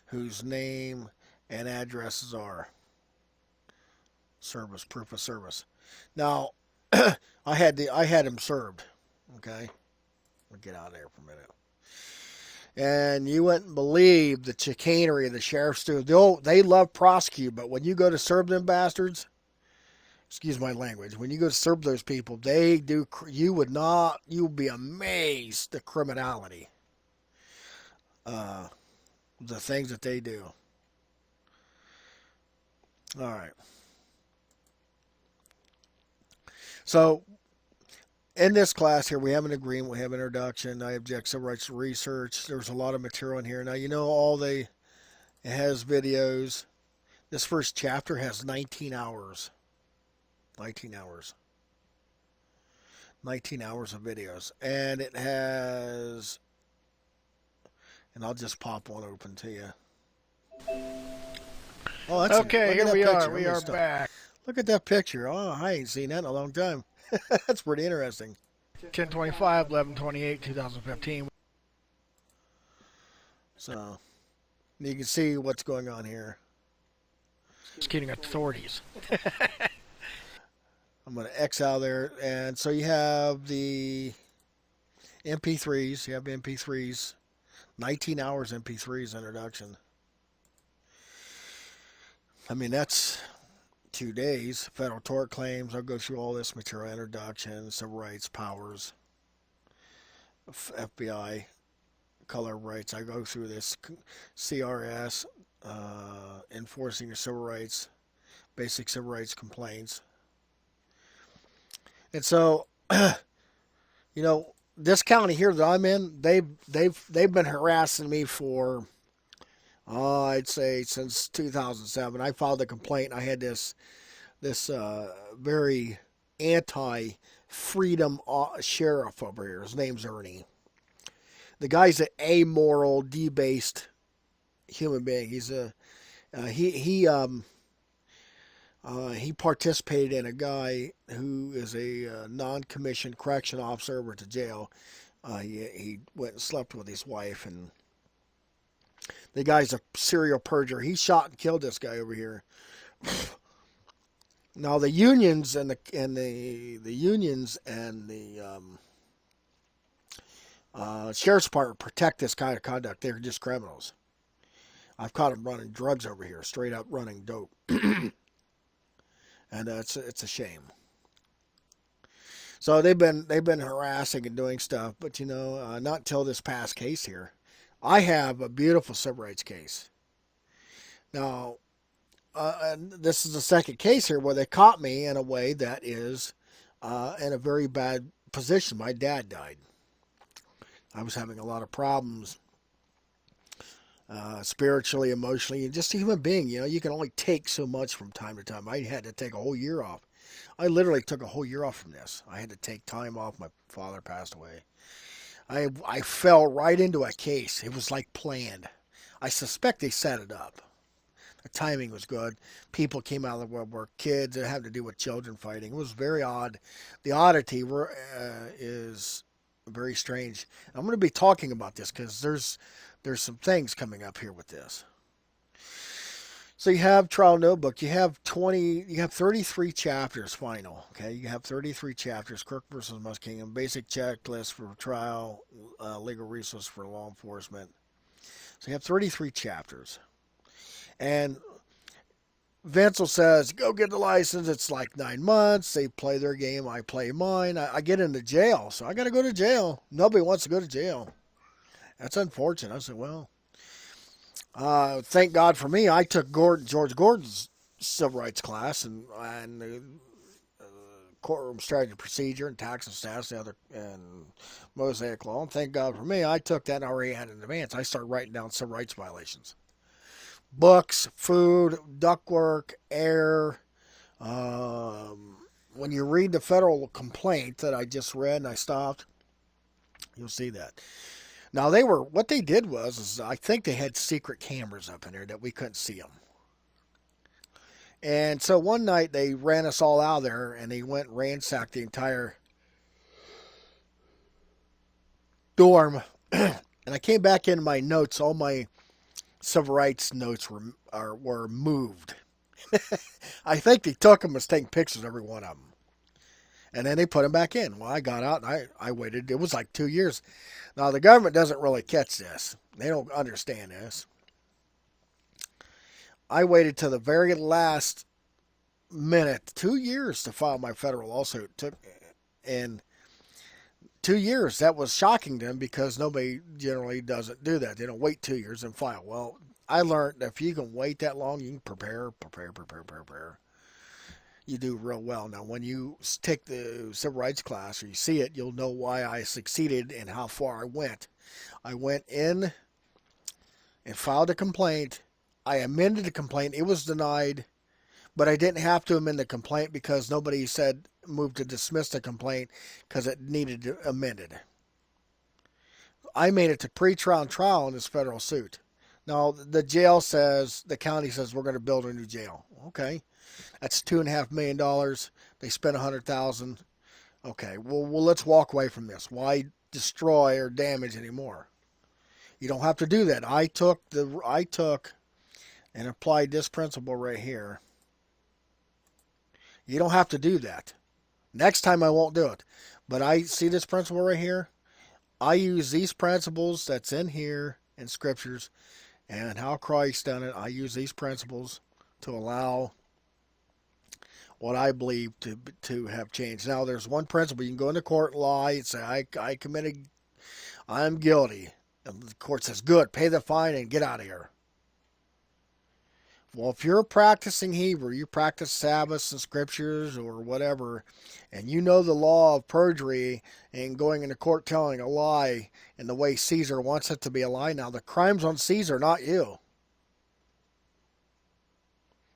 whose name and addresses are. Service, proof of service. Now, I had him served. Okay, we'll get out of there for a minute. And you wouldn't believe the chicanery of the sheriffs do. They love prosecute, but when you go to serve them bastards, excuse my language, when you go to serve those people, they do. You would be amazed the criminality, the things that they do. All right. So, in this class here, we have an agreement, we have an introduction, I object civil rights research. There's a lot of material in here. Now, it has videos. This first chapter has 19 hours. 19 hours. 19 hours of videos. And it has, and I'll just pop one open to you. Oh, that's okay. Here we are. We are back. Look at that picture. Oh, I ain't seen that in a long time. That's pretty interesting. 10/25, 11/28, 2015. So, you can see what's going on here. Executing authorities. I'm going to X out there. And so you have the MP3s. You have MP3s. 19 hours MP3s introduction. I mean, that's 2 days. Federal tort claims. I'll go through all this material. Introduction, civil rights, powers, FBI, color of rights. I go through this. CRS, enforcing your civil rights, basic civil rights complaints. And so, this county here that I'm in, they've been harassing me for, I'd say since 2007. I filed a complaint. I had this very anti-freedom sheriff over here. His name's Ernie. The guy's an amoral, debased human being. He's he participated in a guy who is a non-commissioned correction officer over to jail. He went and slept with his wife, and the guy's a serial perjurer. He shot and killed this guy over here. Now the unions and the unions and the sheriff's department protect this kind of conduct. They're just criminals. I've caught them running drugs over here, straight up running dope, and it's a shame. So they've been harassing and doing stuff, but not until this past case here. I have a beautiful civil rights case. Now, and this is the second case here where they caught me in a way that is in a very bad position. My dad died. I was having a lot of problems spiritually, emotionally, and just a human being. You can only take so much from time to time. I had to take a whole year off. I literally took a whole year off from this. I had to take time off. My father passed away. I fell right into a case. It was like planned. I suspect they set it up. The timing was good. People came out of the woodwork. Kids. It had to do with children fighting. It was very odd. The oddity is very strange. I'm going to be talking about this because there's some things coming up here with this. So you have trial notebook. You have 33 chapters final. Okay, you have 33 chapters. Kirk versus Muskingum. Basic checklist for trial. Legal resource for law enforcement. So you have 33 chapters. And Vincel says, go get the license. It's like 9 months. They play their game. I play mine. I get into jail. So I got to go to jail. Nobody wants to go to jail. That's unfortunate. I said, well, thank God for me. I took George Gordon's civil rights class and the courtroom strategy procedure and tax and stats and Mosaic law. And thank God for me. I took that and already had in advance. I started writing down civil rights violations. Books, food, ductwork, air. When you read the federal complaint that I just read and I stopped, you'll see that. Now what they did was I think they had secret cameras up in there that we couldn't see them. And so one night they ran us all out of there and they went and ransacked the entire dorm. And I came back into my notes. All my civil rights notes were moved. I think they took them as taking pictures of every one of them. And then they put them back in. Well, I got out and I waited. It was like 2 years. Now, the government doesn't really catch this. They don't understand this. I waited till the very last minute, 2 years to file my federal lawsuit. And 2 years, that was shocking to them because nobody generally doesn't do that. They don't wait 2 years and file. Well, I learned that if you can wait that long, you can prepare. You do real well. Now, when you take the civil rights class or you see it, you'll know why I succeeded and how far I went. I went in and filed a complaint. I amended the complaint. It was denied, but I didn't have to amend the complaint because nobody moved to dismiss the complaint because it needed amended. I made it to pre-trial and trial in this federal suit. Now, the county says, we're going to build a new jail. Okay. That's $2.5 million. They spent $100,000. Okay, well, let's walk away from this. Why destroy or damage anymore? You don't have to do that. I took and applied this principle right here. You don't have to do that. Next time I won't do it. But I see this principle right here. I use these principles that's in here in scriptures and how Christ done it. I use these principles to allow what I believe to have changed. Now, there's one principle. You can go into court and lie and say, I'm guilty. And the court says, good, pay the fine and get out of here. Well, if you're practicing Hebrew, you practice Sabbaths and scriptures or whatever, and you know the law of perjury and going into court telling a lie and the way Caesar wants it to be a lie. Now, the crime's on Caesar, not you.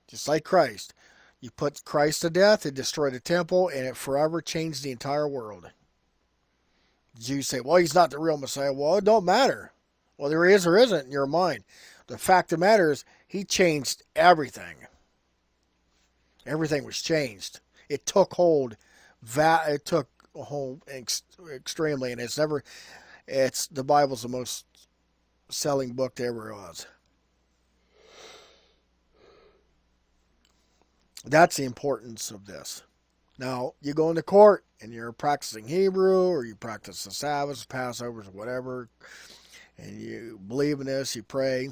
Just like Christ. You put Christ to death, it destroyed the temple, and it forever changed the entire world. Jews say, well, he's not the real Messiah. Well, it don't matter. Whether he is or isn't in your mind. The fact of the matter is, he changed everything. Everything was changed. It took hold. It took hold extremely, and the Bible's the most selling book there ever was. That's the importance of this. Now, you go into court and you're practicing Hebrew or you practice the Sabbaths, Passovers, whatever, and you believe in this, you pray,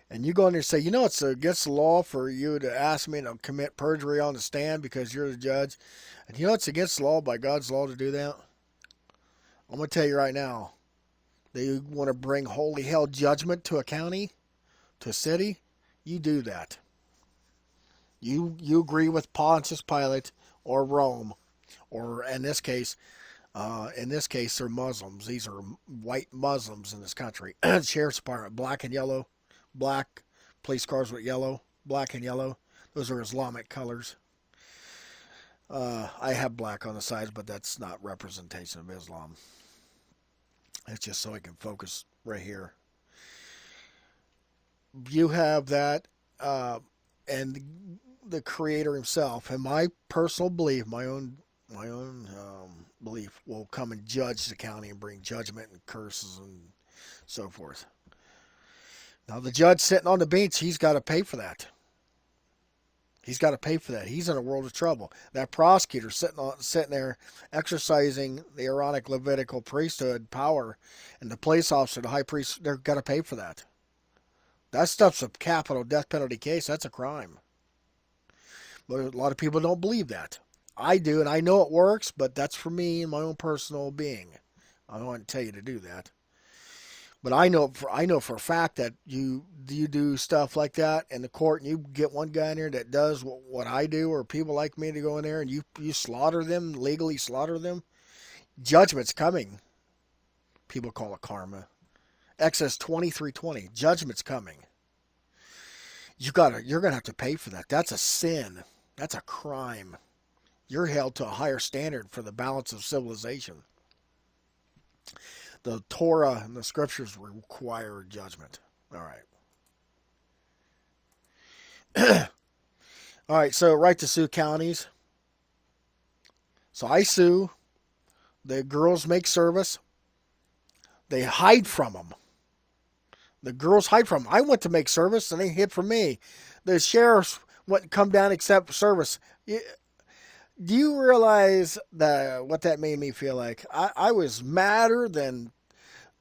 and you go in there and say, you know, it's against the law for you to ask me to commit perjury on the stand because you're the judge. And you know, it's against the law by God's law to do that. I'm going to tell you right now, they want to bring holy hell judgment to a county, to a city, you do that. You agree with Pontius Pilate or Rome, or in this case, they're Muslims. These are white Muslims in this country. Sheriff's Department, black and yellow, black. Police cars with yellow, black and yellow. Those are Islamic colors. I have black on the sides, but that's not representation of Islam. It's just so I can focus right here. You have that, and the Creator Himself, and my personal belief, my own belief, will come and judge the county and bring judgment and curses and so forth. Now, the judge sitting on the bench, he's got to pay for that. He's got to pay for that. He's in a world of trouble. That prosecutor sitting there exercising the Aaronic Levitical priesthood power, and the police officer, the high priest, they're got to pay for that. That stuff's a capital death penalty case. That's a crime. But a lot of people don't believe that. I do, and I know it works, but that's for me and my own personal being. I don't want to tell you to do that. But I know for a fact that you do stuff like that in the court, and you get one guy in there that does what I do, or people like me to go in there, and you slaughter them, legally slaughter them. Judgment's coming. People call it karma. Exodus 23:20. Judgment's coming. You're gonna have to pay for that. That's a sin. That's a crime. You're held to a higher standard for the balance of civilization. The Torah and the scriptures require judgment. All right. All right, so right to sue counties. So I sue. The girls make service. They hide from them. The girls hide from them. I went to make service, and they hid from me. The sheriffs wouldn't come down except service. Do you realize what that made me feel like? I was madder than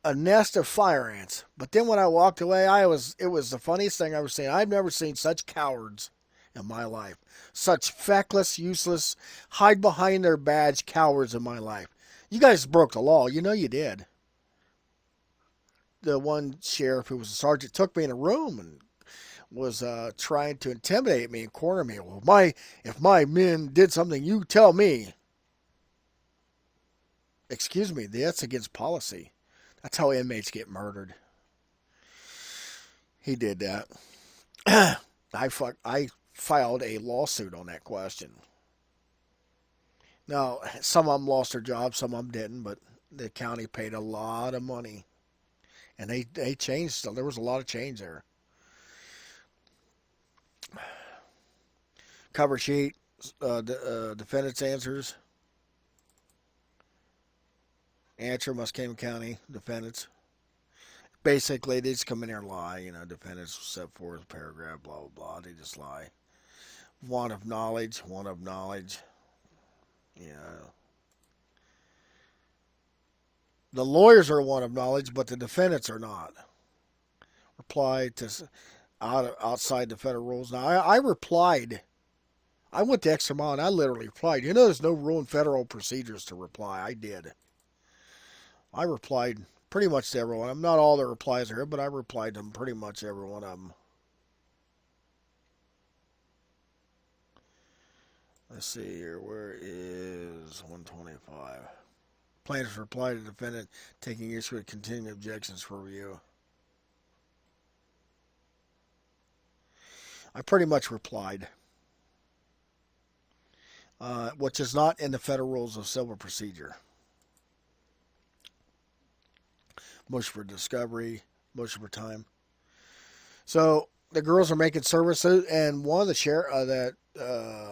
a nest of fire ants. But then when I walked away, it was the funniest thing I've ever seen. I've never seen such cowards in my life. Such feckless, useless, hide behind their badge cowards in my life. You guys broke the law. You know you did. The one sheriff who was a sergeant took me in a room and was trying to intimidate me and corner me. Well, if my men did something, you tell me. Excuse me, that's against policy. That's how inmates get murdered. He did that. I filed a lawsuit on that question. Now, some of them lost their jobs, some of them didn't, but the county paid a lot of money. And they changed. There was a lot of change there. Cover sheet, defendant's answers. Answer, Muscatine County, defendants. Basically, they just come in there and lie. Defendants set forth paragraph, blah, blah, blah. They just lie. Want of knowledge. Yeah. The lawyers are one of knowledge, but the defendants are not. Reply to outside the federal rules. Now, I replied. I went the extra mile, and I literally replied. There's no rule in federal procedures to reply. I did. I replied pretty much to everyone. I'm not all the replies are here, but I replied to pretty much every one of them. Let's see here. Where is 125? Plaintiff's reply to defendant taking issue with continuing objections for review. I pretty much replied, which is not in the Federal Rules of Civil Procedure. Motion for discovery, motion for time. So the girls are making services, and one of the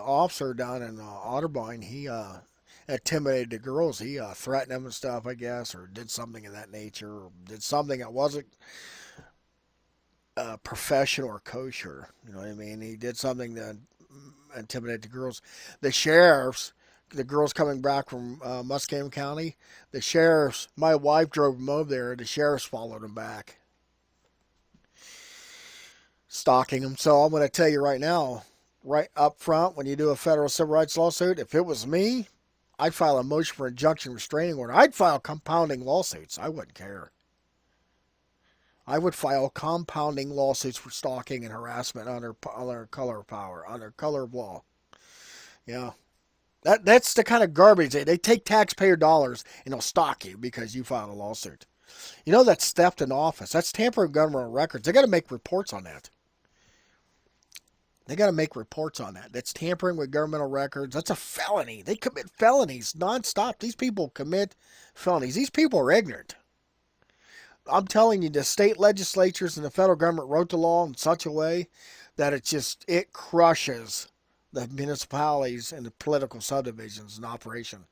officer down in Otterbein, he intimidated the girls. He threatened them and stuff, I guess, or did something of that nature, or did something that wasn't professional or kosher. You know what I mean? He did something that intimidate the girls. The sheriffs, the girls coming back from Muscatine County, the sheriffs, my wife drove them over there. The sheriffs followed them back, stalking them. So I'm going to tell you right now, right up front, when you do a federal civil rights lawsuit, if it was me, I'd file a motion for injunction restraining order. I'd file compounding lawsuits. I wouldn't care. I would file compounding lawsuits for stalking and harassment under color of power, under color of law. Yeah. That's the kind of garbage. They take taxpayer dollars and they'll stalk you because you filed a lawsuit. You know, that's theft in office. That's tampering governmental records. They got to make reports on that. They got to make reports on that. That's tampering with governmental records. That's a felony. They commit felonies nonstop. These people commit felonies. These people are ignorant. I'm telling you, the state legislatures and the federal government wrote the law in such a way that it crushes the municipalities and the political subdivisions in operation.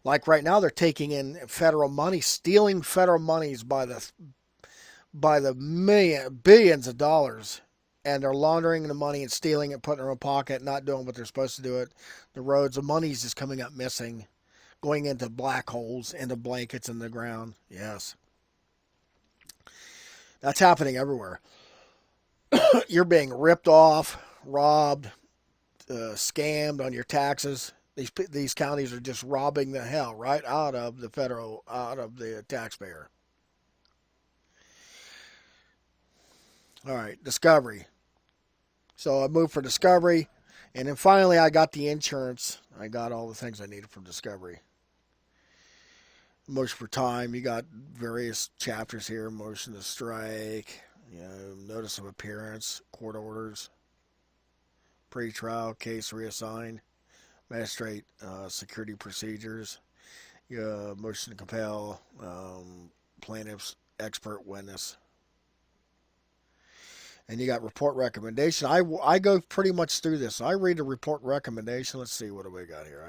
Like right now, they're taking in federal money, stealing federal monies by the billions of dollars, and they're laundering the money and stealing it, putting it in their pocket, not doing what they're supposed to do it. The roads, the money's just coming up missing, going into black holes, into blankets in the ground. Yes. That's happening everywhere. You're being ripped off, robbed, scammed on your taxes. These counties are just robbing the hell right out of the taxpayer. All right, discovery. So I moved for discovery, and then finally I got the insurance. I got all the things I needed from discovery. Motion for time. You got various chapters here. Motion to strike. Notice of appearance. Court orders. Pre-trial. Case reassigned. Magistrate security procedures. Motion to compel. Plaintiff's expert witness. And you got report recommendation. I go pretty much through this. I read the report recommendation. Let's see, what do we got here?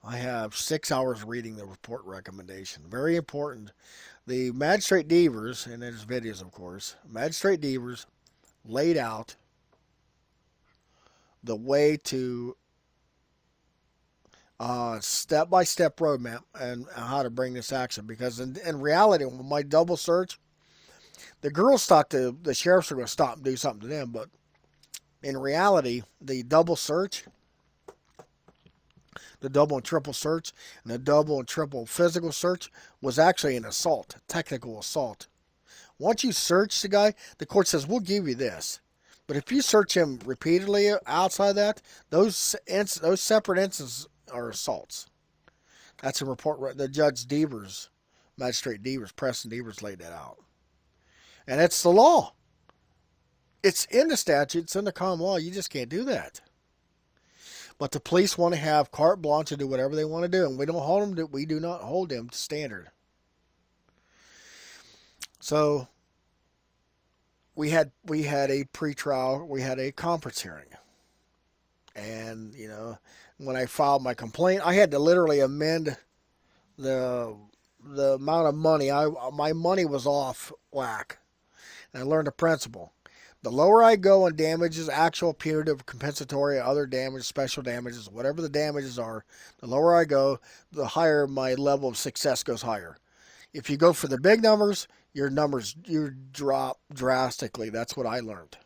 I have 6 hours reading the report recommendation. Very important. The Magistrate Deavers, and there's videos, of course. Magistrate Deavers laid out the way to step-by-step roadmap and how to bring this action. Because in reality, with my double search, the girls thought the sheriffs were going to stop and do something to them. But in reality, the double search, the double and triple search, and the double and triple physical search was actually an assault, technical assault. Once you search the guy, the court says, we'll give you this. But if you search him repeatedly outside that, those separate instances are assaults. That's a report. The Judge Deavers, Magistrate Deavers, Preston Deavers laid that out. And it's the law. It's in the statute. It's in the common law. You just can't do that. But the police want to have carte blanche to do whatever they want to do, and we do not hold them to standard. So we had a pretrial, we had a conference hearing, and when I filed my complaint, I had to literally amend the amount of money. My money was off whack, and I learned a principle. The lower I go on damages, actual, punitive, compensatory, other damage, special damages, whatever the damages are, the lower I go, the higher my level of success goes higher. If you go for the big numbers, you drop drastically. That's what I learned.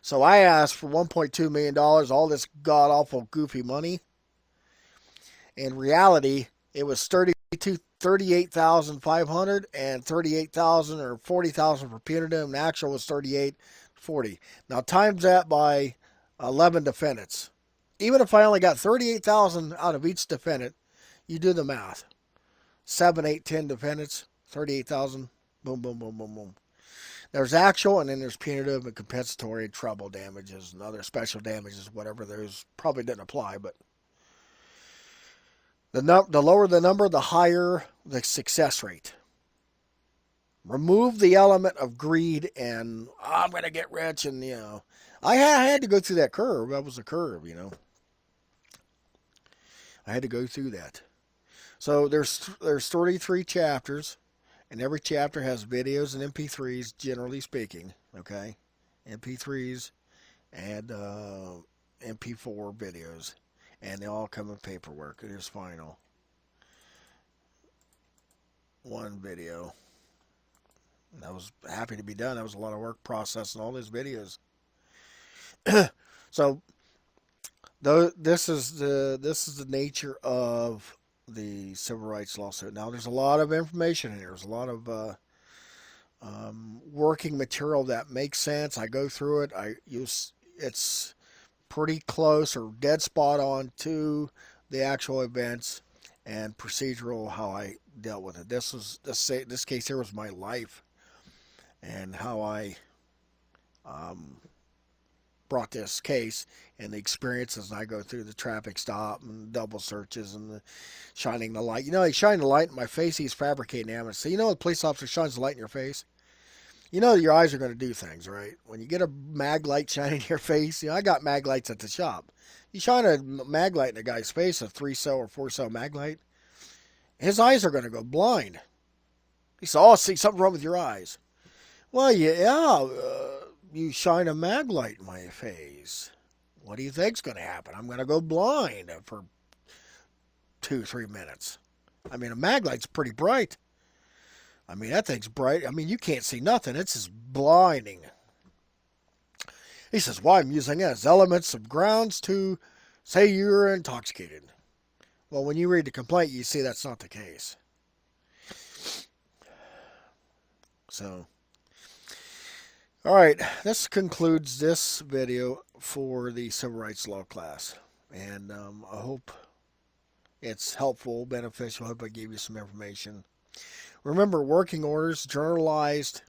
So I asked for $1.2 million, all this god-awful, goofy money. In reality, it was $38,500 and $38,000 or $40,000 for punitive, and the actual was $38,40. Now times that by 11 defendants. Even if I only got $38,000 out of each defendant, you do the math. 7, 8, 10 defendants, $38,000. Boom, boom, boom, boom, boom. There's actual, and then there's punitive and compensatory, treble damages, and other special damages, whatever. Those probably didn't apply, but the lower the number, the higher the success rate. Remove the element of greed and I'm going to get rich, and I had to go through that curve. That was a curve, I had to go through that. So there's 33 chapters, and every chapter has videos and MP3s, generally speaking. Okay, MP3s and MP4 videos, and they all come in paperwork. It is final. One video. I was happy to be done. That was a lot of work processing all these videos. So, though this is the nature of the civil rights lawsuit. Now, there's a lot of information in here. There's a lot of working material that makes sense. I go through it. I use it's pretty close or dead spot on to the actual events and procedural how I dealt with it. This case here was my life and how I brought this case and the experiences I go through the traffic stop and double searches and the shining the light. You know, he shined the light in my face. He's fabricating evidence. So you know, the police officer shines the light in your face. You know your eyes are going to do things, right? When you get a mag light shining in your face, you know, I got mag lights at the shop. You shine a mag light in a guy's face, a 3-cell or 4-cell mag light, his eyes are going to go blind. He said, "Oh, see, something wrong with your eyes." Well, you shine a mag light in my face. What do you think's going to happen? I'm going to go blind for 2-3 minutes. I mean, a mag light's pretty bright. I mean, that thing's bright. I mean, you can't see nothing. It's just blinding. He says, "Well, I'm using it as elements of grounds to say you're intoxicated." Well, when you read the complaint, you see that's not the case. So, all right, this concludes this video for the Civil Rights Law class. And I hope it's helpful, beneficial. I hope I gave you some information. Remember, working orders, journalized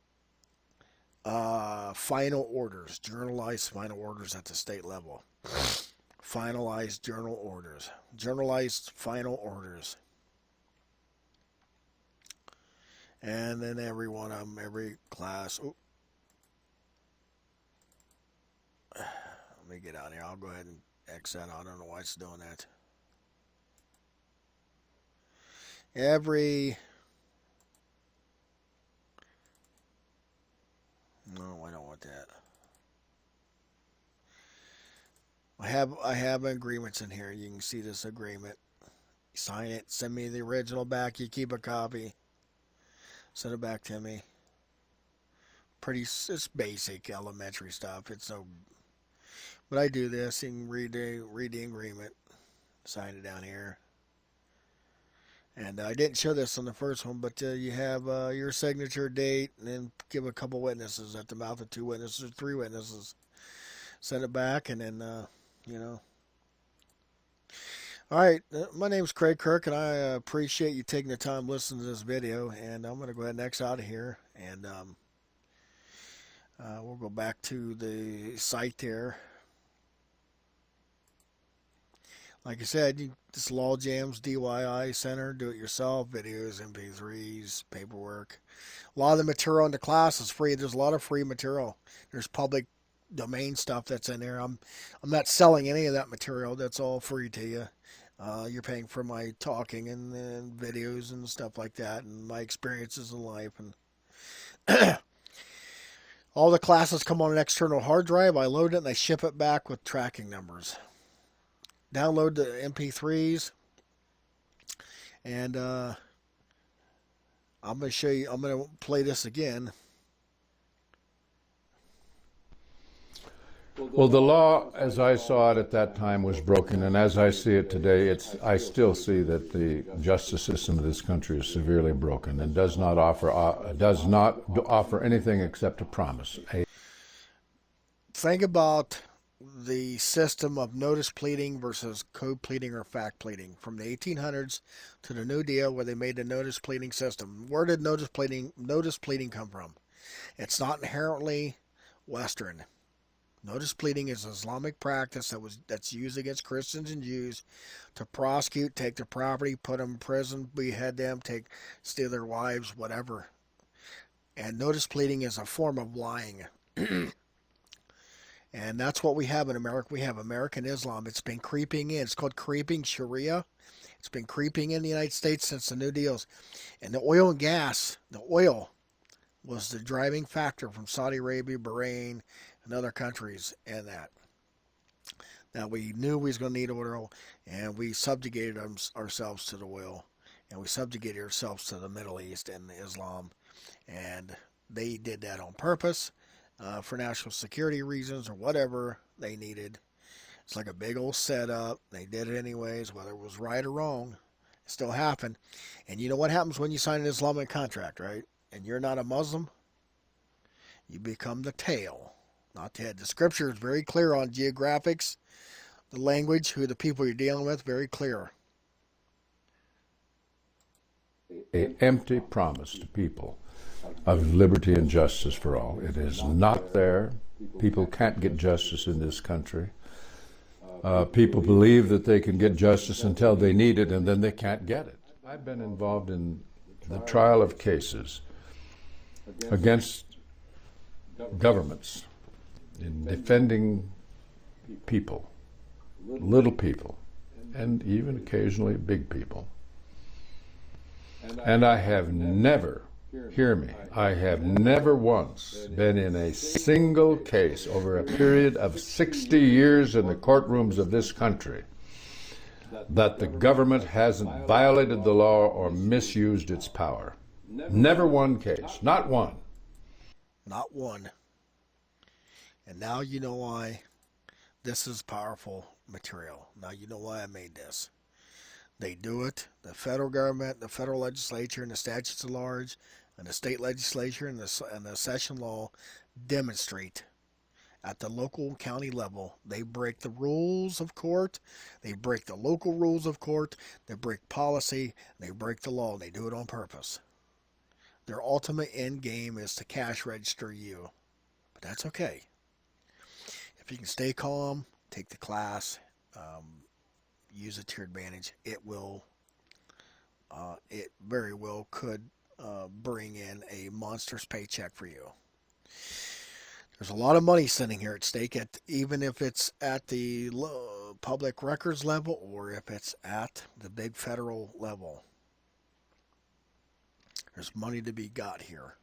final orders. Journalized final orders at the state level. Finalized journal orders. Journalized final orders. And then every one of them, every class. Oh. Let me get out here. I'll go ahead and X that out. I don't know why it's doing that. No, I don't want that. I have agreements in here. You can see this agreement. Sign it. Send me the original back. You keep a copy. Send it back to me. It's basic, elementary stuff. It's no, but I do this. You can read the agreement. Sign it down here. And I didn't show this on the first one, but you have your signature, date, and then give a couple witnesses at the mouth of 2 witnesses or 3 witnesses. Send it back, and then, you know. All right, my name's Craig Kirk, and I appreciate you taking the time to listen to this video. And I'm going to go ahead and X out of here, and we'll go back to the site there. Like I said, this Law Jams DIY Center, do it yourself, videos, MP3s, paperwork. A lot of the material in the class is free. There's a lot of free material. There's public domain stuff that's in there. I'm not selling any of that material. That's all free to you. You're paying for my talking and videos and stuff like that, and my experiences in life. And all the classes come on an external hard drive. I load it and I ship it back with tracking numbers. Download the MP3s, and I'm going to show you. I'm going to play this again. Well, the law, as I saw it at that time, was broken, and as I see it today, I still see that the justice system of this country is severely broken and does not offer anything except a promise. Think about the system of notice pleading versus code pleading or fact pleading from the 1800s to the New Deal, where they made the notice pleading system. Where did notice pleading come from? It's not inherently Western. Notice pleading is an Islamic practice that's used against Christians and Jews to prosecute, take their property, put them in prison, behead them, steal their wives, whatever. And notice pleading is a form of lying. And that's what we have in America. We have American Islam. It's been creeping in. It's called creeping Sharia. It's been creeping in the United States since the New Deals. And the oil and gas, the oil was the driving factor from Saudi Arabia, Bahrain, and other countries in that. Now, we knew we was going to need oil, and we subjugated ourselves to the oil, and we subjugated ourselves to the Middle East and Islam, and they did that on purpose for national security reasons or whatever they needed. It's like a big old setup. They did it anyways, whether it was right or wrong. It still happened. And you know what happens when you sign an Islamic contract, right? And you're not a Muslim? You become the tail, not the head. The scripture is very clear on geographics, the language, who the people you're dealing with, very clear. An empty promise to people of liberty and justice for all. It is not there. People can't get justice in this country. People believe that they can get justice until they need it, and then they can't get it. I've been involved in the trial of cases against governments in defending people, little people, and even occasionally big people. And I have never, hear me, I have never once been in a single case over a period of 60 years in the courtrooms of this country that the government hasn't violated the law or misused its power. Never one case, not one. Not one. And now you know why this is powerful material. Now you know why I made this. They do it. The federal government, the federal legislature, and the statutes at large, and the state legislature and the session law demonstrate at the local county level. They break the rules of court. They break the local rules of court. They break policy. They break the law. They do it on purpose. Their ultimate end game is to cash register you. But that's okay. If you can stay calm, take the class, use it to your advantage, it very well could bring in a monstrous paycheck for you. There's a lot of money sitting here at stake, even if it's at the public records level or if it's at the big federal level. There's money to be got here.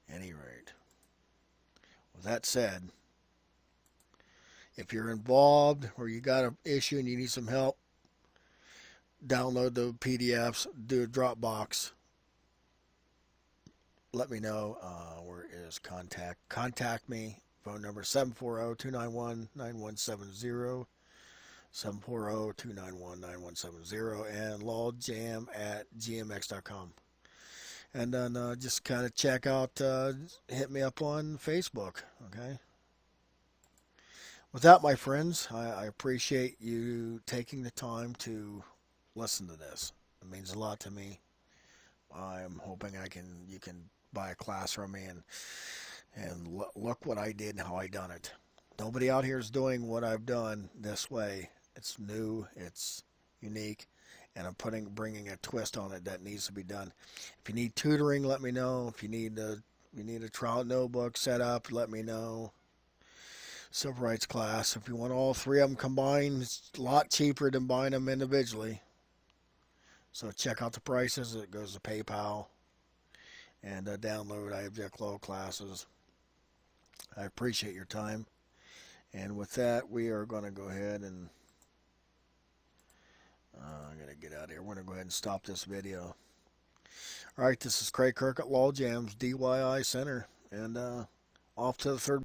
At any rate, with that said, if you're involved or you got an issue and you need some help, download the PDFs, do a Dropbox. Let me know. Where is contact? Contact me. Phone number 740-291-9170. 740-291-9170. And logjam@gmx.com. And then just kind of check out, hit me up on Facebook. Okay. With that, my friends, I appreciate you taking the time to listen to this. It means a lot to me. I'm hoping you can buy a class from me and look what I did and how I done it. Nobody out here is doing what I've done this way. It's new, it's unique, and I'm bringing a twist on it that needs to be done. If you need tutoring, let me know. If you need a trial notebook set up, let me know. Civil rights class. If you want all three of them combined, it's a lot cheaper than buying them individually. So check out the prices. It goes to PayPal. And download IBJect Law classes. I appreciate your time. And with that, we are going to go ahead and I'm going to get out of here. We're going to go ahead and stop this video. All right, this is Craig Kirk at Law Jams, DYI Center. And off to the third.